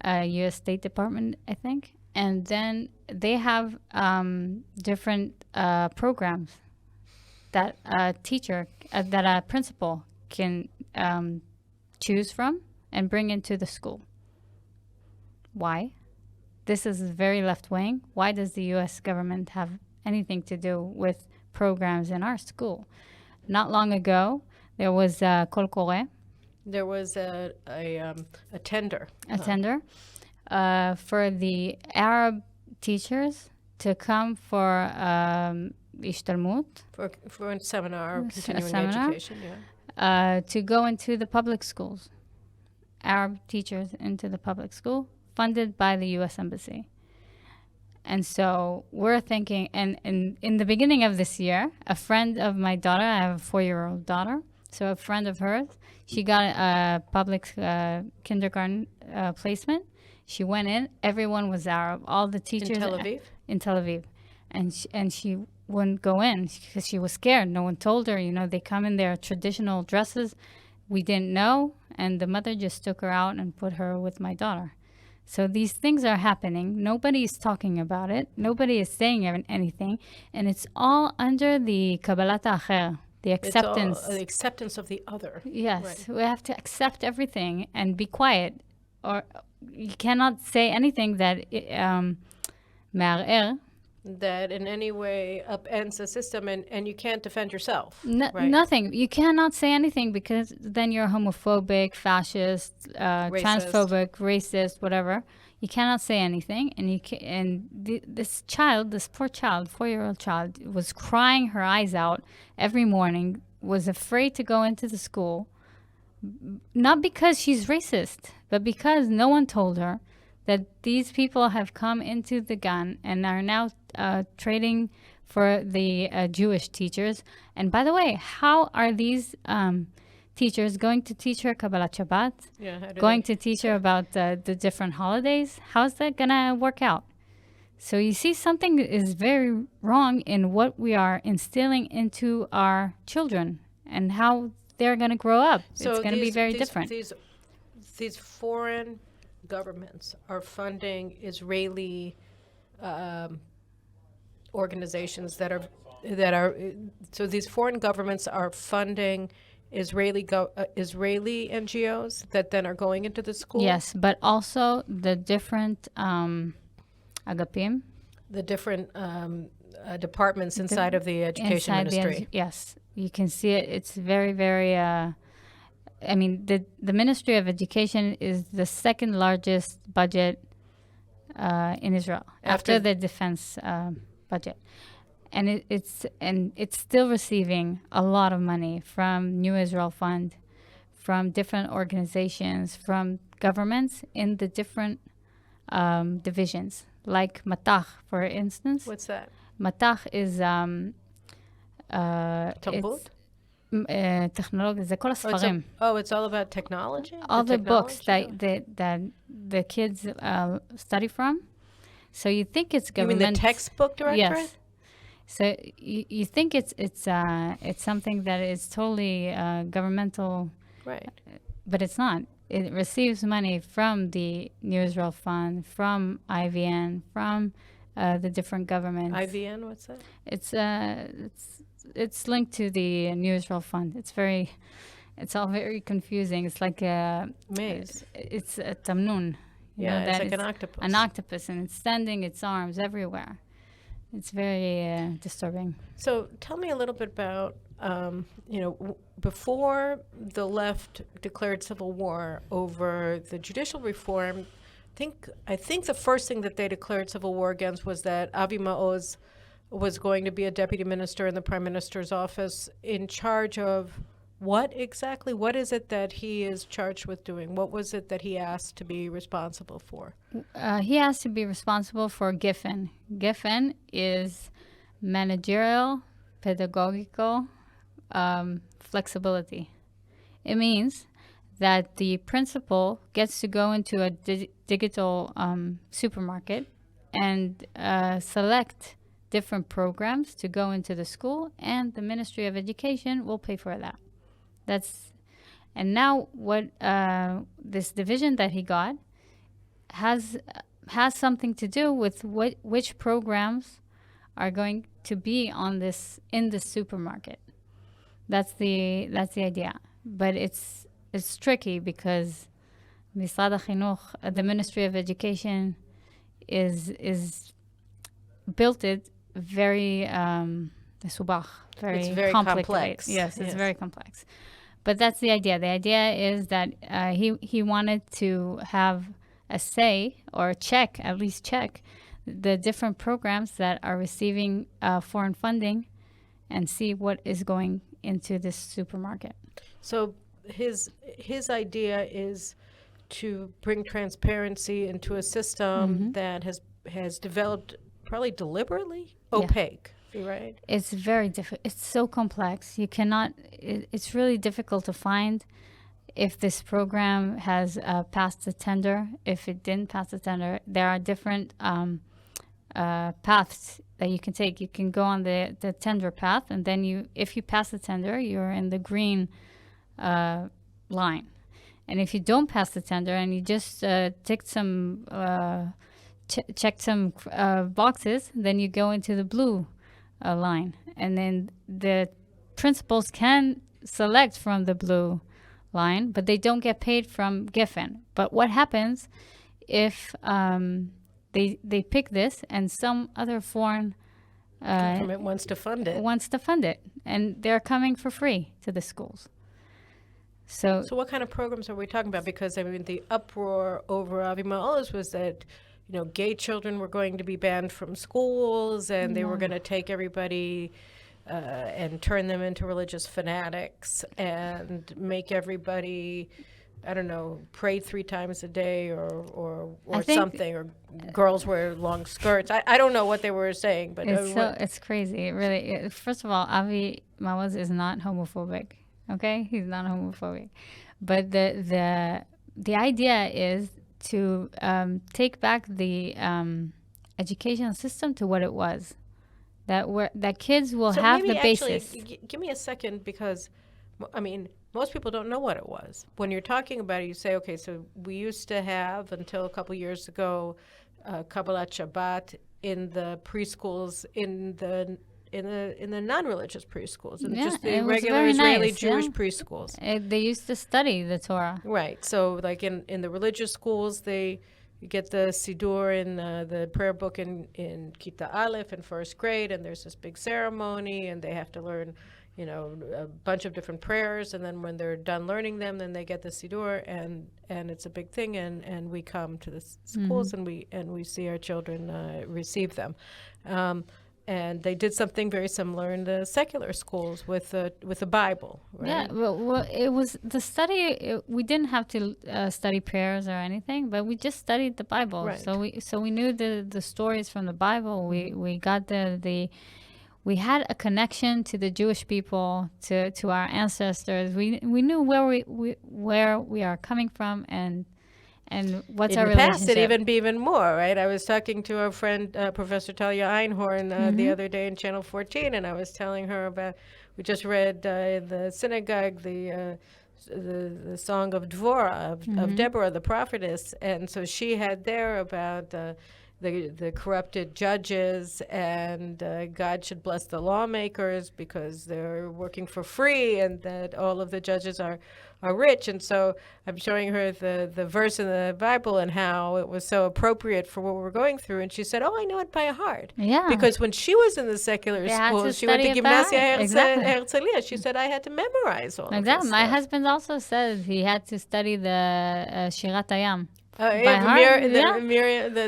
U.S. State Department, I think. And then they have different programs that a teacher, that a principal can choose from and bring into the school. Why? This is very left-wing. Why does the U.S. government have anything to do with programs in our school? not long ago, there was a Kol Koreh, There was a tender. a tender, for the Arab teachers to come for ishtalmut, For a seminar, continuing seminar? education, yeah. to go into the public schools, Arab teachers into the public school, funded by the U.S. Embassy. And so we're thinking, and in the beginning of this year, a friend of my daughter, I have a 4-year-old daughter, so a friend of hers, she got a public kindergarten placement. She went in, everyone was Arab, all the teachers. In Tel Aviv? In Tel Aviv. And she wouldn't go in because she was scared. No one told her, they come in their traditional dresses. We didn't know, and the mother just took her out and put her with my daughter. So these things are happening. Nobody is talking about it. Nobody is saying anything. And it's all under the Kabbalat Acher, the acceptance. It's all, the acceptance of the other. Yes, Right. we have to accept everything and be quiet. Or you cannot say anything that מערער. That in any way upends the system, and you can't defend yourself. Right. Nothing. You cannot say anything because then you're homophobic, fascist, transphobic, racist, whatever. You cannot say anything, and this poor child, 4-year-old child, was crying her eyes out every morning, was afraid to go into the school, not because she's racist, but because no one told her that these people have come into the gun and are now trading for the Jewish teachers. And by the way, how are these teachers going to teach her Kabbalat Shabbat? Yeah, Going to teach her about the different holidays? How's that going to work out? So you see, something is very wrong in what we are instilling into our children and how they're going to grow up. So it's going to be very different. These foreign governments are funding Israeli organizations that are so these foreign governments are funding Israeli NGOs that then are going into the school. Yes, but also the different agapim, the different departments inside of the education ministry. Yes, you can see it. It's very, very. I mean, the Ministry of Education is the second largest budget in Israel after the defense budget, and it's still receiving a lot of money from New Israel Fund, from different organizations, from governments in the different divisions, like Matach, for instance. What's that? Matach is Talmud? טכנולוגיה, זה כל הספרים. It's all about technology? All the books that the kids study from. So you think it's government. You mean the textbook directorate? Yes. So you think it's something that is totally governmental. Right. But it's not. It receives money from the New Israel Fund, from IVN, from the different governments. IVN, what's that? It's linked to the New Israel Fund. It's all very confusing. It's like a maze. It's a tamnun. Yeah, it's like an octopus. An octopus, and it's extending its arms everywhere. It's very disturbing. So tell me a little bit about, before the left declared civil war over the judicial reform, I think the first thing that they declared civil war against was that Avi Maoz was going to be a deputy minister in the prime minister's office in charge of what exactly? What is it that he is charged with doing? What was it that he asked to be responsible for? He has to be responsible for GIFN. GIFN is managerial, pedagogical flexibility. It means that the principal gets to go into a digital supermarket and select different programs to go into the school, and the Ministry of Education will pay for that. And now what this division that he got has something to do with which programs are going to be in the supermarket. That's the idea. But it's tricky because Misrad HaChinuch, the Ministry of Education, is built it very מסובך, very, It's very complicated. complex. Yes, it's Yes. very complex. But that's the idea. The idea is that he wanted to have a say or check, at least check, the different programs that are receiving foreign funding and see what is going into this supermarket. So his idea is to bring transparency into a system that has developed probably deliberately opaque, right? It's very difficult. It's so complex. You cannot, it's really difficult to find if this program has passed the tender. If it didn't pass the tender, there are different paths that you can take. You can go on the tender path, and then if you pass the tender, you're in the green line. And if you don't pass the tender and you just ticked some, checked some boxes, then you go into the blue line. And then the principals can select from the blue line, but they don't get paid from Giffen. But what happens if they pick this and some other foreign Government wants to fund it. And they're coming for free to the schools. So what kind of programs are we talking about? Because I mean, the uproar over Avi Ma'oz was that, gay children were going to be banned from schools, and they were going to take everybody and turn them into religious fanatics and make everybody, I don't know, pray 3 times a day or something, or girls wear long skirts. I don't know what they were saying, but it's crazy. Really, first of all, Avi Ma'oz is not homophobic. Okay, he's not homophobic, but the idea is to take back the educational system to what it was. That kids will have the basis. Give me a second, because I mean, most people don't know what it was. When you're talking about it, you say, okay, so we used to have, until a couple years ago, Kabbalat Shabbat in the preschools, in the non-religious preschools, and just the regular Israeli Jewish preschools. They used to study the Torah. Right. So, like in the religious schools, you get the Siddur in the prayer book in Kita Aleph in first grade, and there's this big ceremony, and they have to learn, a bunch of different prayers, and then when they're done learning them, then they get the Siddur, and it's a big thing, and we come to the schools and we see our children receive them. And they did something very similar in the secular schools with the Bible, right? Yeah, well, it was the study. We didn't have to study prayers or anything, but we just studied the Bible. Right. So we knew the stories from the Bible. We got we had a connection to the Jewish people, to our ancestors. We knew where we are coming from and what's our relationship. In the past, it'd even be even more, right? I was talking to our friend, Professor Talia Einhorn, the other day in Channel 14, and I was telling her about, we just read in the synagogue the song of Dvorah, of Deborah, the prophetess, and so she had there about the corrupted judges, and God should bless the lawmakers because they're working for free, and that all of the judges are rich. And so I'm showing her the verse in the Bible and how it was so appropriate for what we're going through. And she said, oh, I know it by heart. Yeah. Because when she was in the secular school, she went to Gymnasia Herzliya. She said, I had to memorize all of this My stuff. husband also said he had to study the Shirat Hayam.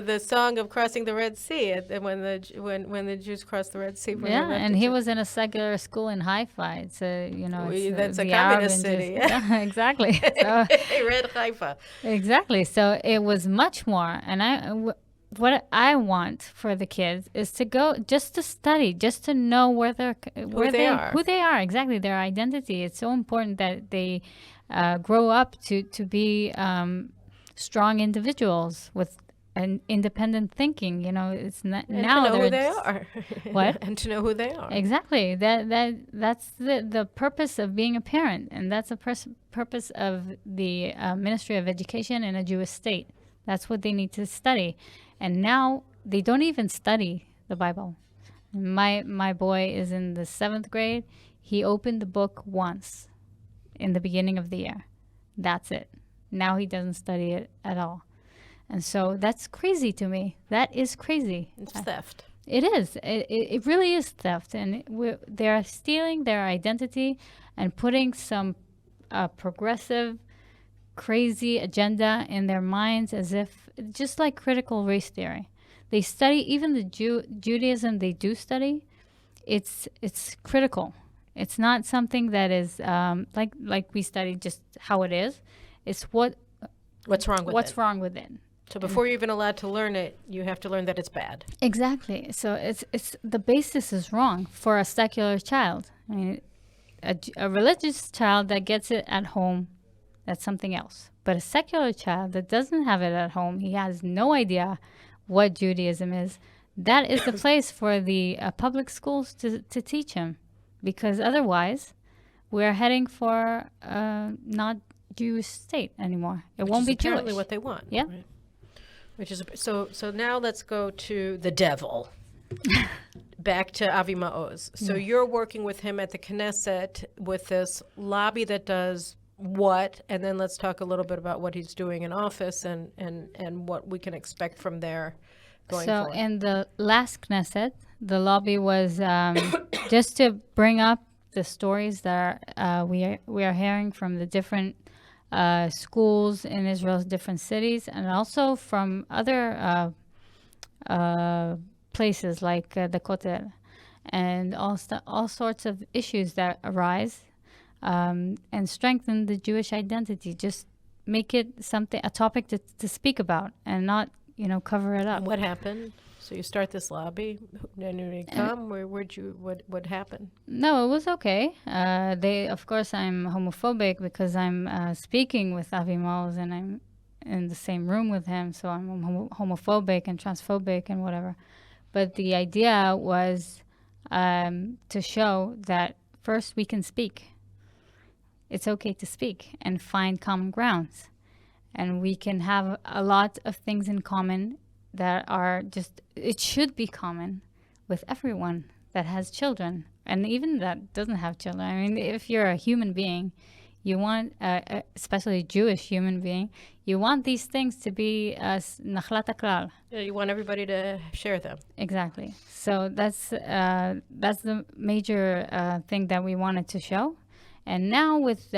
The song of crossing the Red Sea, when the Jews crossed the Red Sea. And he was in a secular school in Haifa. It's that's a communist city. Yeah, exactly. So, Red Haifa. Exactly. So it was much more. And what I want for the kids is to go just to study, just to know who they are, exactly, their identity. It's so important that they grow up to be strong indivials with an independent thinking. It's not and now to know who they are. What? And to know who they are. Exactly. That's the purpose of being a parent, and that's the purpose of the Ministry of Education in a Jewish state. That's what they need to study. And now they don't even study the Bible. My boy is in the 7th grade. He opened the book once in the beginning of the year. That's it. Now he doesn't study it at all. And so that's crazy to me. That is crazy. It's theft. It is. It really is theft, and they are stealing their identity and putting some progressive, crazy agenda in their minds, as if just like critical race theory. They study even the Judaism they do study. It's critical. It's not something that is like we study just how it is. It's what's wrong with it. wrong with it. So before you're even allowed to learn it, you have to learn that it's bad. Exactly. So it's the basis is wrong for a secular child. I mean, a religious child that gets it at home, that's something else. But a secular child that doesn't have it at home, he has no idea what Judaism is. That is the place for the public schools to teach him, because otherwise, we're heading for not Jewish state anymore. It won't be apparently Jewish. what they want. Yeah. Right? Which is so now let's go to the devil. Back to Avi Maoz. So you're working with him at the Knesset with this lobby that does what, and then let's talk a little bit about what he's doing in office and what we can expect from there going So forward. in the last Knesset, the lobby was just to bring up the stories that we are hearing from the different schools in Israel's different cities, and also from other places like the Kotel, and all sorts of issues that arise, and strengthen the Jewish identity. Just make it a topic to speak about, and not cover it up. And what happened? So you start this lobby, and you come. What happened? No, it was okay. Of course, I'm homophobic because I'm speaking with Avi Maoz and I'm in the same room with him, so I'm homophobic and transphobic and whatever. But the idea was to show that first we can speak. It's okay to speak and find common grounds. And we can have a lot of things in common that are it should be common with everyone that has children, and even that doesn't have children. I mean, if you're a human being, you want, especially a Jewish human being, you want these things to be nachlat haklal. Yeah, you want everybody to share them. Exactly. So that's the major thing that we wanted to show. And now with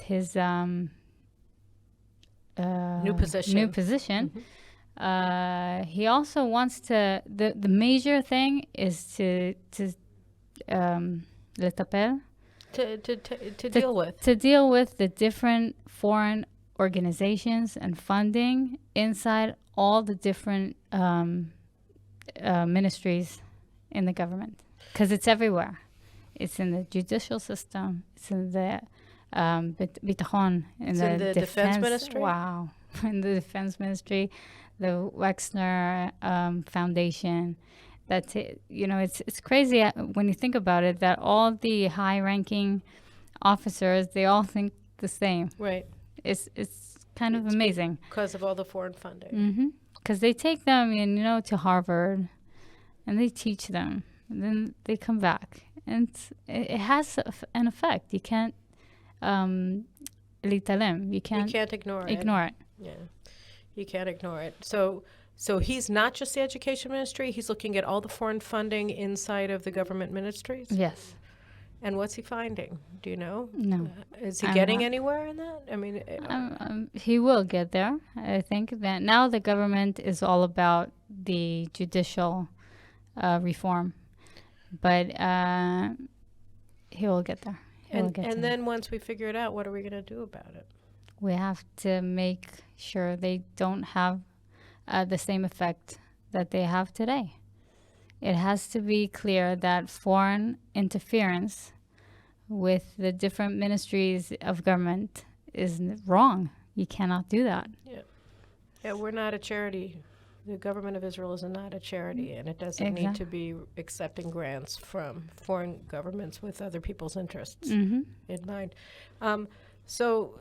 his New position. He also wants to. The major thing is to letapel, to deal with. to deal with the different foreign organizations and funding inside all the different ministries in the government, because it's everywhere. It's in the judicial system. It's in the bitachon, in the defense ministry. Wow, in the defense ministry, the Wexner Foundation. That's it. It's crazy when you think about it, that all the high-ranking officers, they all think the same. Right. It's kind of amazing. Because of all the foreign funding. Because they take them to Harvard, and they teach them, and then they come back, and it has an effect. You can't litalem. You can't ignore it. Yeah, you can't ignore it. So he's not just the education ministry. He's looking at all the foreign funding inside of the government ministries. Yes. And what's he finding? Do you know? No. Is he getting anywhere in that? I mean, he will get there. I think that now the government is all about the judicial reform, but he will get there. And then once we figure it out, what are we going to do about it? We have to make sure they don't have the same effect that they have today. It has to be clear that foreign interference with the different ministries of government is wrong. You cannot do that. Yeah, we're not a charity. The government of Israel is not a charity, and it doesn't need to be accepting grants from foreign governments with other people's interests in mind. So,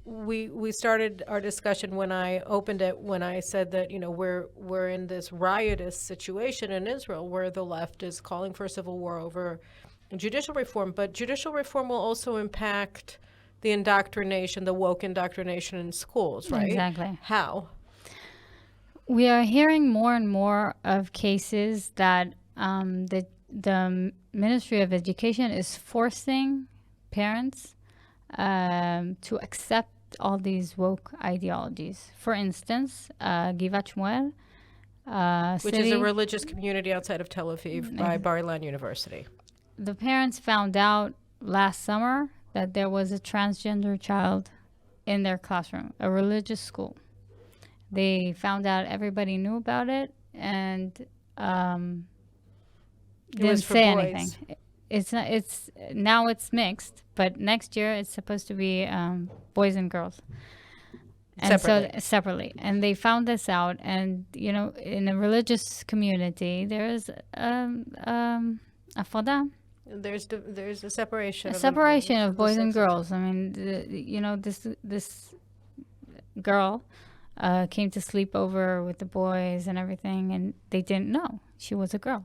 we started our discussion when I opened it, when I said that, we're in this riotous situation in Israel where the left is calling for a civil war over judicial reform, but judicial reform will also impact the indoctrination, the woke indoctrination in schools, right? Exactly. How? We are hearing more and more of cases that the Ministry of Education is forcing parents to accept all these woke ideologies. For instance, Givat Shmuel, Which is a religious community outside of Tel Aviv by Bar-Ilan University. the parents found out last summer that there was a transgender child in their classroom, a religious school. They found out everybody knew about it and didn't was for say boys. anything. It's not. It's now it's mixed, but next year it's supposed to be boys and girls. And Separately. so separately, and they found this out, and in a religious community, there is afrada, There's a separation. a of separation of the boys and sexes. girls. I mean, this girl came to sleep over with the boys and everything, and they didn't know she was a girl.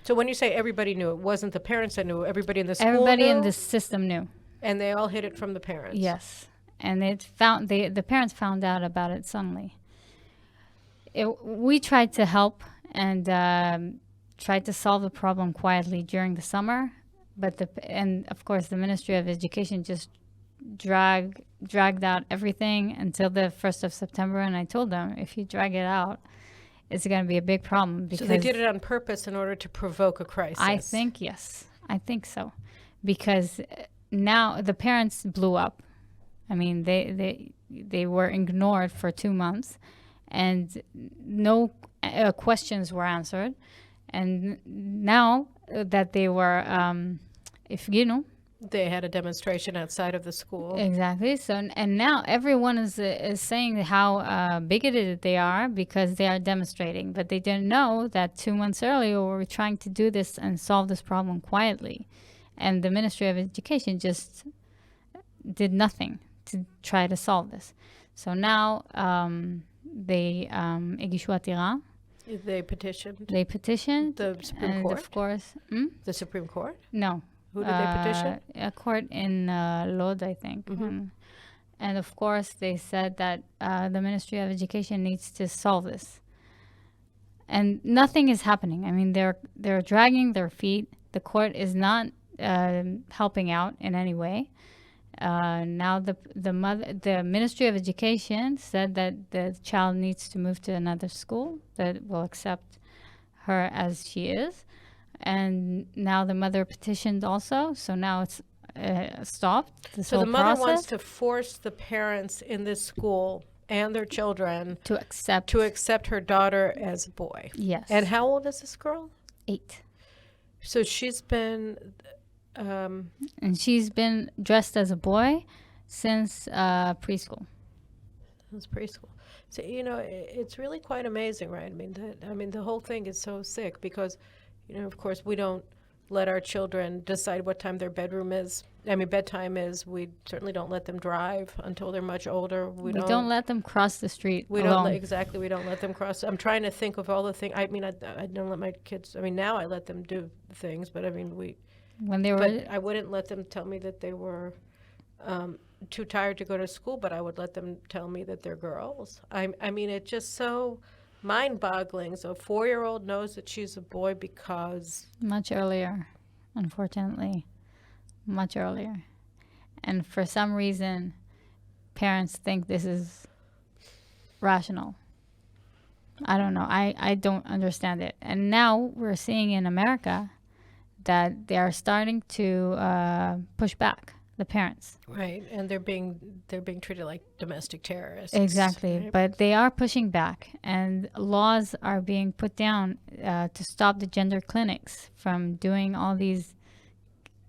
So when you say everybody knew, it wasn't the parents that knew. Everybody in the school Everybody knew, in the system knew. and they all hid it from the parents. Yes, and the parents found out about it suddenly. We tried to help and tried to solve the problem quietly during the summer, but and of course the Ministry of Education just dragged out everything until the 1st of September, and I told them, if you drag it out, it's going to be a big problem. Because So they did it on purpose in order to provoke a crisis. I think yes. I think so. Because now the parents blew up. I mean, they were ignored for 2 months, and no questions were answered. And now that they were, if you know, They had a demonstration outside of the school. exactly. So and now everyone is saying how bigoted they are because they are demonstrating, but they didn't know that 2 months earlier we were trying to do this and solve this problem quietly, and the Ministry of Education just did nothing to try to solve this. So now they הגישו עתירה. They petitioned They petitioned, the Supreme and Court. of course, The Supreme Court. no. Who did they petition? A court in Lod, I think. And of course, they said that the Ministry of Education needs to solve this. And nothing is happening. I mean, they're dragging their feet. The court is not helping out in any way. Now the Ministry of Education said that the child needs to move to another school that will accept her as she is. And now the mother petitioned also, so now it's stopped. This So whole the mother process wants to force the parents in this school and their children to accept. to accept her daughter as a boy. Yes. And how old is this girl? 8. So she's been, And she's been dressed as a boy since preschool. It's preschool. So it's really quite amazing, right? I mean the whole thing is so sick because, of course, we don't let our children decide what time their bedtime is. We certainly don't let them drive until they're much older. We don't let them cross the street We alone. we don't let them cross. I'm trying to think of all the things. I don't let my kids. Now I let them do things, but When they were But I wouldn't let them tell me that they were too tired to go to school, but I would let them tell me that they're girls. I mean, it's just so mind-boggling. So a 4-year-old knows that she's a boy because much earlier, unfortunately, much earlier. And for some reason, parents think this is rational. I don't know. I don't understand it. And now we're seeing in America that they are starting to push back the parents. right, and they're being treated like domestic terrorists. Exactly. right? But they are pushing back, and laws are being put down to stop the gender clinics from doing all these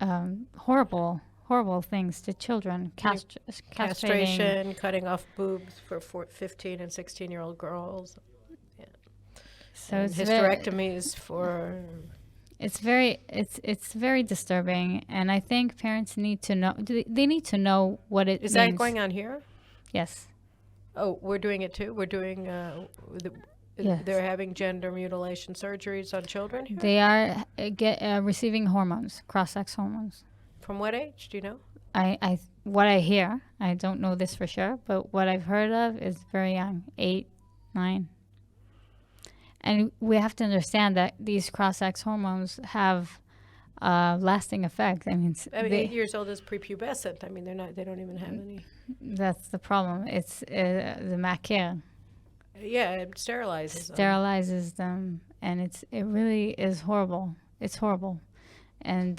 horrible things to children. Castrating. Castration, cutting off boobs for 15 and 16-year-old girls. So And it's very, hysterectomies for it's very disturbing, and I think parents need to know. They need to know what it Is means. that going on here? Yes. Oh, we're doing it too. We're doing. Yes. They're having gender mutilation surgeries on children here. They are receiving hormones, cross-sex hormones. From what age? Do you know? What I hear, I don't know this for sure, but what I've heard of is very young, 8, 9. And we have to understand that these cross-sex hormones have lasting effect. I mean, 8 years old is prepubescent. I mean, they don't even have any. that's the problem. It's the makir Yeah, it sterilizes them. sterilizes them, and it really is horrible. It's horrible, and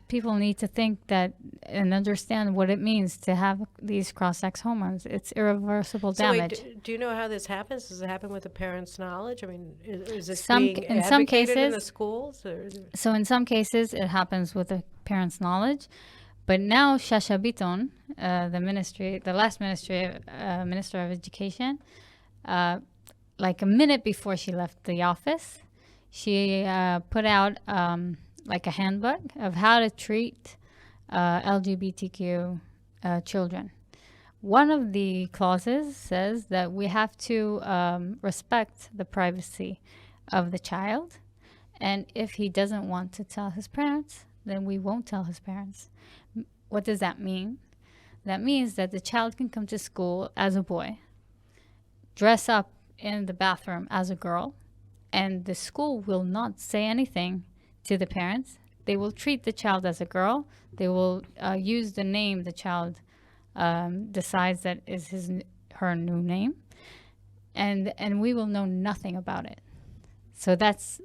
people need to think that and understand what it means to have these cross-sex hormones. It's irreversible So damage. wait, do you know how this happens? Does it happen with the parents' knowledge? I mean, is this Some- being in some advocated in the cases- schools? Or? So in some cases, it happens with the parents' knowledge. But now Shasha Biton, the last Minister of Education, like a minute before she left the office, she put out like a handbook of how to treat LGBTQ children. One of the clauses says that we have to respect the privacy of the child. And if he doesn't want to tell his parents, then we won't tell his parents. What does that mean? That means that the child can come to school as a boy, dress up in the bathroom as a girl, and the school will not say anything to the parents. They will treat the child as a girl. They will use the name the child decides that is her new name, and we will know nothing about it. So that's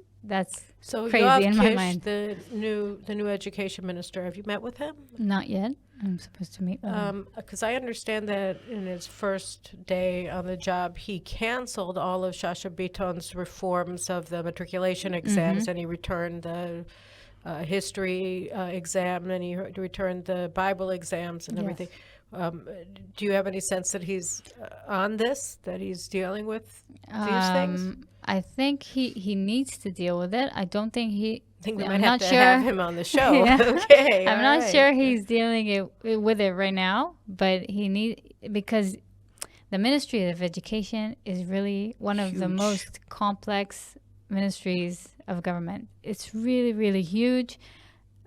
So crazy Yoav in my Kish, mind. the new education minister, have you met with him? Not yet. I'm supposed to meet with him. Because I understand that in his first day on the job, he canceled all of Shasha Biton's reforms of the matriculation exams, and he returned the history exam, and he returned the Bible exams and Yes. everything. Do you have any sense that he's on this, that he's dealing with these things? I think he needs to deal with it. I don't think he. I think we I'm might not have to sure. have him on the show. Yeah. Okay, I'm all not right. sure he's dealing with it right now, but because the Ministry of Education is really one of the Huge. most complex ministries of government. It's really, really huge.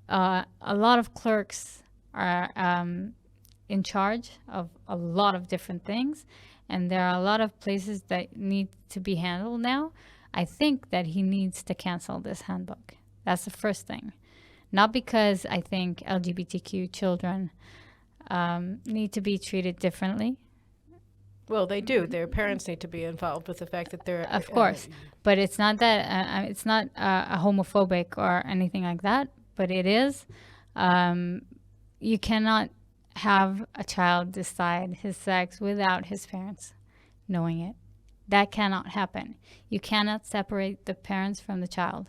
A lot of clerks are in charge of a lot of different things, and there are a lot of places that need to be handled now. I think that he needs to cancel this handbook. That's the first thing. Not because I think LGBTQ children need to be treated differently. Well, they do. Their parents need to be involved with the fact that they're. Of course. But it's not that, it's not a homophobic or anything like that, but it is. You cannot have a child decide his sex without his parents knowing it. That cannot happen. You cannot separate the parents from the child.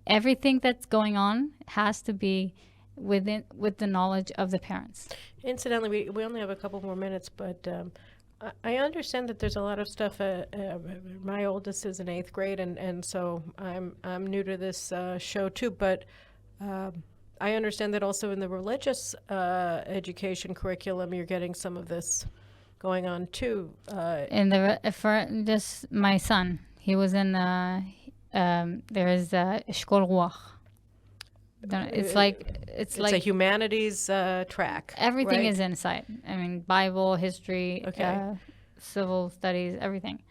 Everything that's going on has to be with the knowledge of the parents. Incidentally, we only have a couple more minutes, but I understand that there's a lot of stuff. My oldest is in 8th grade, and so I'm new to this show too. But I understand that also in the religious education curriculum, you're getting some of this going on too. For just my son, he was in there is Eshkol Ruach. It's a like humanities track. everything right? is inside. I mean, Bible, history, Okay. civil studies, everything.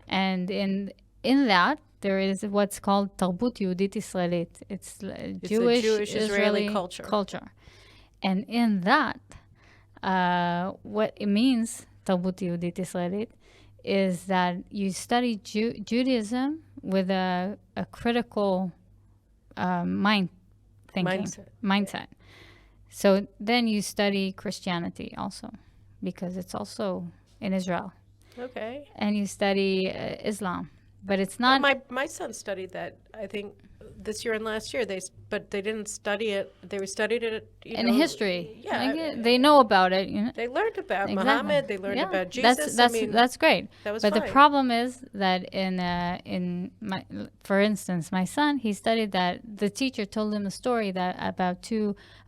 And in that, there is what's called Tarbut Yehudit Israelit. It's a Jewish Jewish-Israeli Israeli culture. And in that, what it means, Tarbut Yehudit Israelit, is that you study Judaism with a critical mindset. So then you study Christianity also, because it's also in Israel. Okay. And you study Islam, but it's not. My son studied that, I think, this year and last year. But they didn't study it. They studied it in history. Yeah, Like, they know about it. You know? they learned about Exactly. Muhammad. They learned Yeah, about Jesus. That's great. that was But the fine. problem is that for instance, my son, he studied that the teacher told him a story about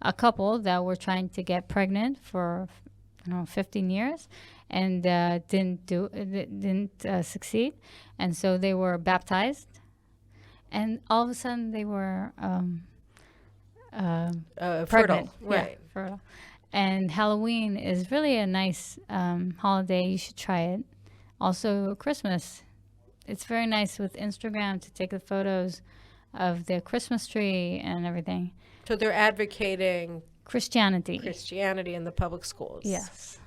a couple that were trying to get pregnant for 15 years and didn't succeed, and so they were baptized, and all of a sudden they were fertile, pregnant. right? Yeah, fertile. And Halloween is really a nice holiday. You should try it. Also, Christmas it's very nice with Instagram to take the photos of the Christmas tree and everything. So they're advocating Christianity. Christianity in the public schools. Yes.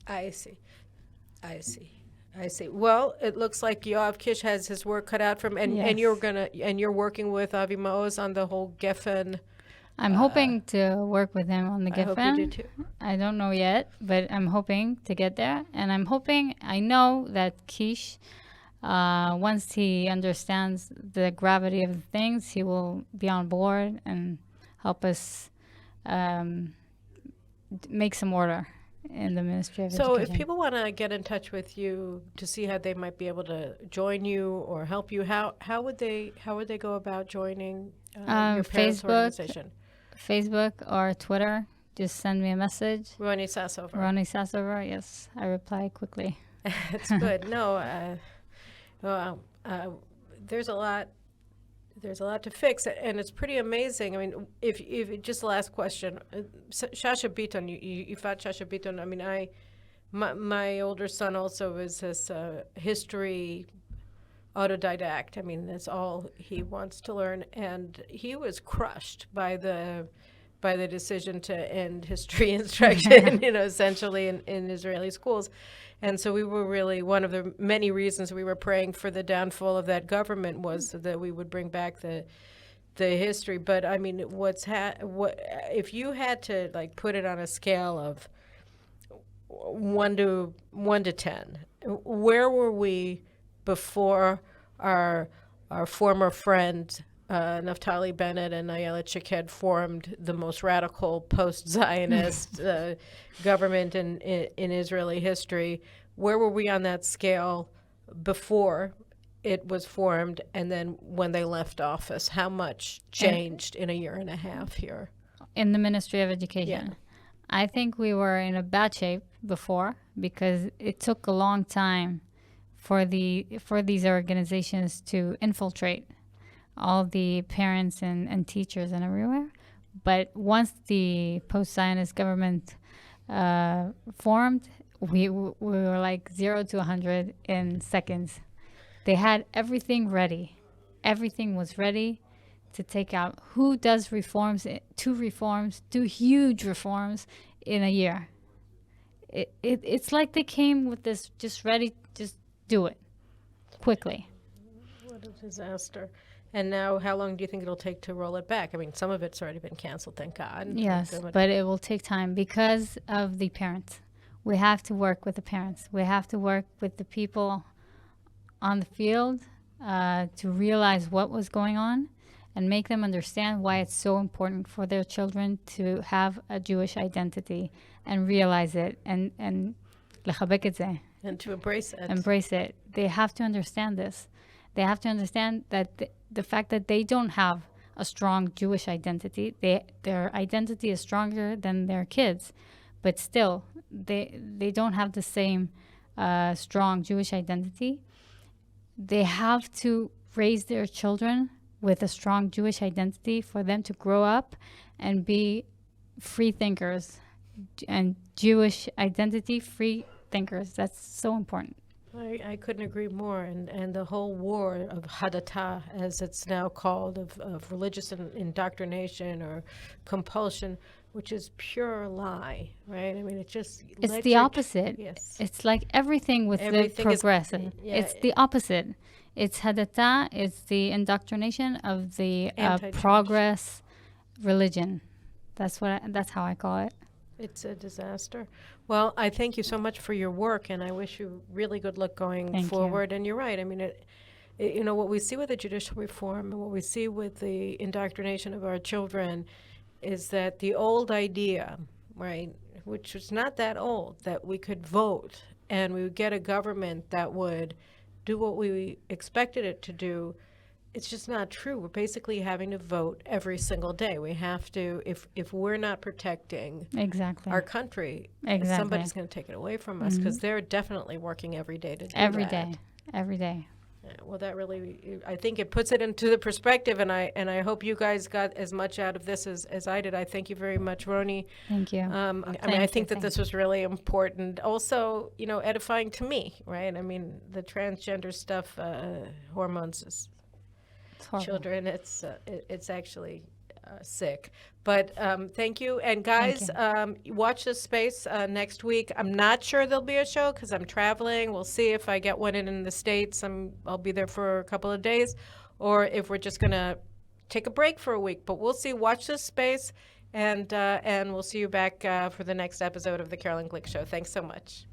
I see. I see. I see. Well, it looks like Yoav Kish has his work cut out from, and Yes. you're working with Avi Maoz on the whole Geffen. I'm hoping to work with him on the I hope you do Geffen. too. I don't know yet, but I'm hoping to get there. And I know that Kish, once he understands the gravity of the things, he will be on board and help us make some order in the Ministry of So if Education. people want to get in touch with you to see how they might be able to join you or help you, how would they go about joining your parents' Facebook. organization? Facebook or Twitter, just send me a message. Roni Sassover. Roni Sassover, yes, I reply quickly. That's good. No, there's a lot to fix, and it's pretty amazing. I mean, if just the last question, Shasha Beaton, you fought Shasha Beaton. I mean, my older son also is this history autodidact. I mean, that's all he wants to learn, and he was crushed by the decision to end history instruction, essentially in Israeli schools. And so we were really, one of the many reasons we were praying for the downfall of that government was that we would bring back the history. But I mean, what if you had to like put it on a scale of 1 to 10, where were we before our former friend Naftali Bennett and Ayelet Shaked formed the most radical post-Zionist government in Israeli history? Where were we on that scale before it was formed, and then when they left office? How much changed in a year and a half here? In the Ministry of Education. Yeah. I think we were in a bad shape before because it took a long time for these organizations to infiltrate all the parents and teachers and everywhere. But once the post-Zionist government formed, we were like 0 to 100 in seconds. They had everything ready. Everything was ready to take out. Who does reforms, two huge reforms in a year? It's like they came with this just ready, just do it quickly. What a disaster. And now, how long do you think it'll take to roll it back? I mean, some of it's already been canceled, thank God. Yes, but it will take time because of the parents. We have to work with the parents. We have to work with the people on the field to realize what was going on and make them understand why it's so important for their children to have a Jewish identity and realize it and לחבק את זה. And to embrace it. Embrace it. They have to understand this. They have to understand that the fact that they don't have a strong Jewish identity, their identity is stronger than their kids, but still, they don't have the same strong Jewish identity. They have to raise their children with a strong Jewish identity for them to grow up and be free thinkers and Jewish identity free thinkers. That's so important. I couldn't agree more. And the whole war of hadata, as it's now called, of religious indoctrination or compulsion, which is pure lie, right? I mean, it's the opposite. Yes. It's like everything with Everything the is- progressive. yeah. It's the opposite. It's hadata. It's the indoctrination of the Anti-Jewish. progress religion. That's how I call it. It's a disaster. Well, I thank you so much for your work, and I wish you really good luck going Thank you. forward. And you're right. I mean, what we see with the judicial reform and what we see with the indoctrination of our children is that the old idea, right, which was not that old, that we could vote and we would get a government that would do what we expected it to do, it's just not true. We're basically having to vote every single day. We have to, if we're not protecting Exactly. our country, Exactly. somebody's going to take it away from us because they're definitely working every day to do Every that. day. Every day. Well, that really, I think it puts it into the perspective, and I hope you guys got as much out of this as I did. I thank you very much, Roni. Thank you. I mean, I Thank think you, that this was really important. Also, edifying to me, right? I mean, the transgender stuff, hormones, It's horrible. children, it's actually sick. But thank you. And guys, watch this space next week. I'm not sure there'll be a show because I'm traveling. We'll see if I get one in the States. I'll be there for a couple of days, or if we're just going to take a break for a week. But we'll see. Watch this space, and we'll see you back for the next episode of the Carolyn Glick Show. Thanks so much.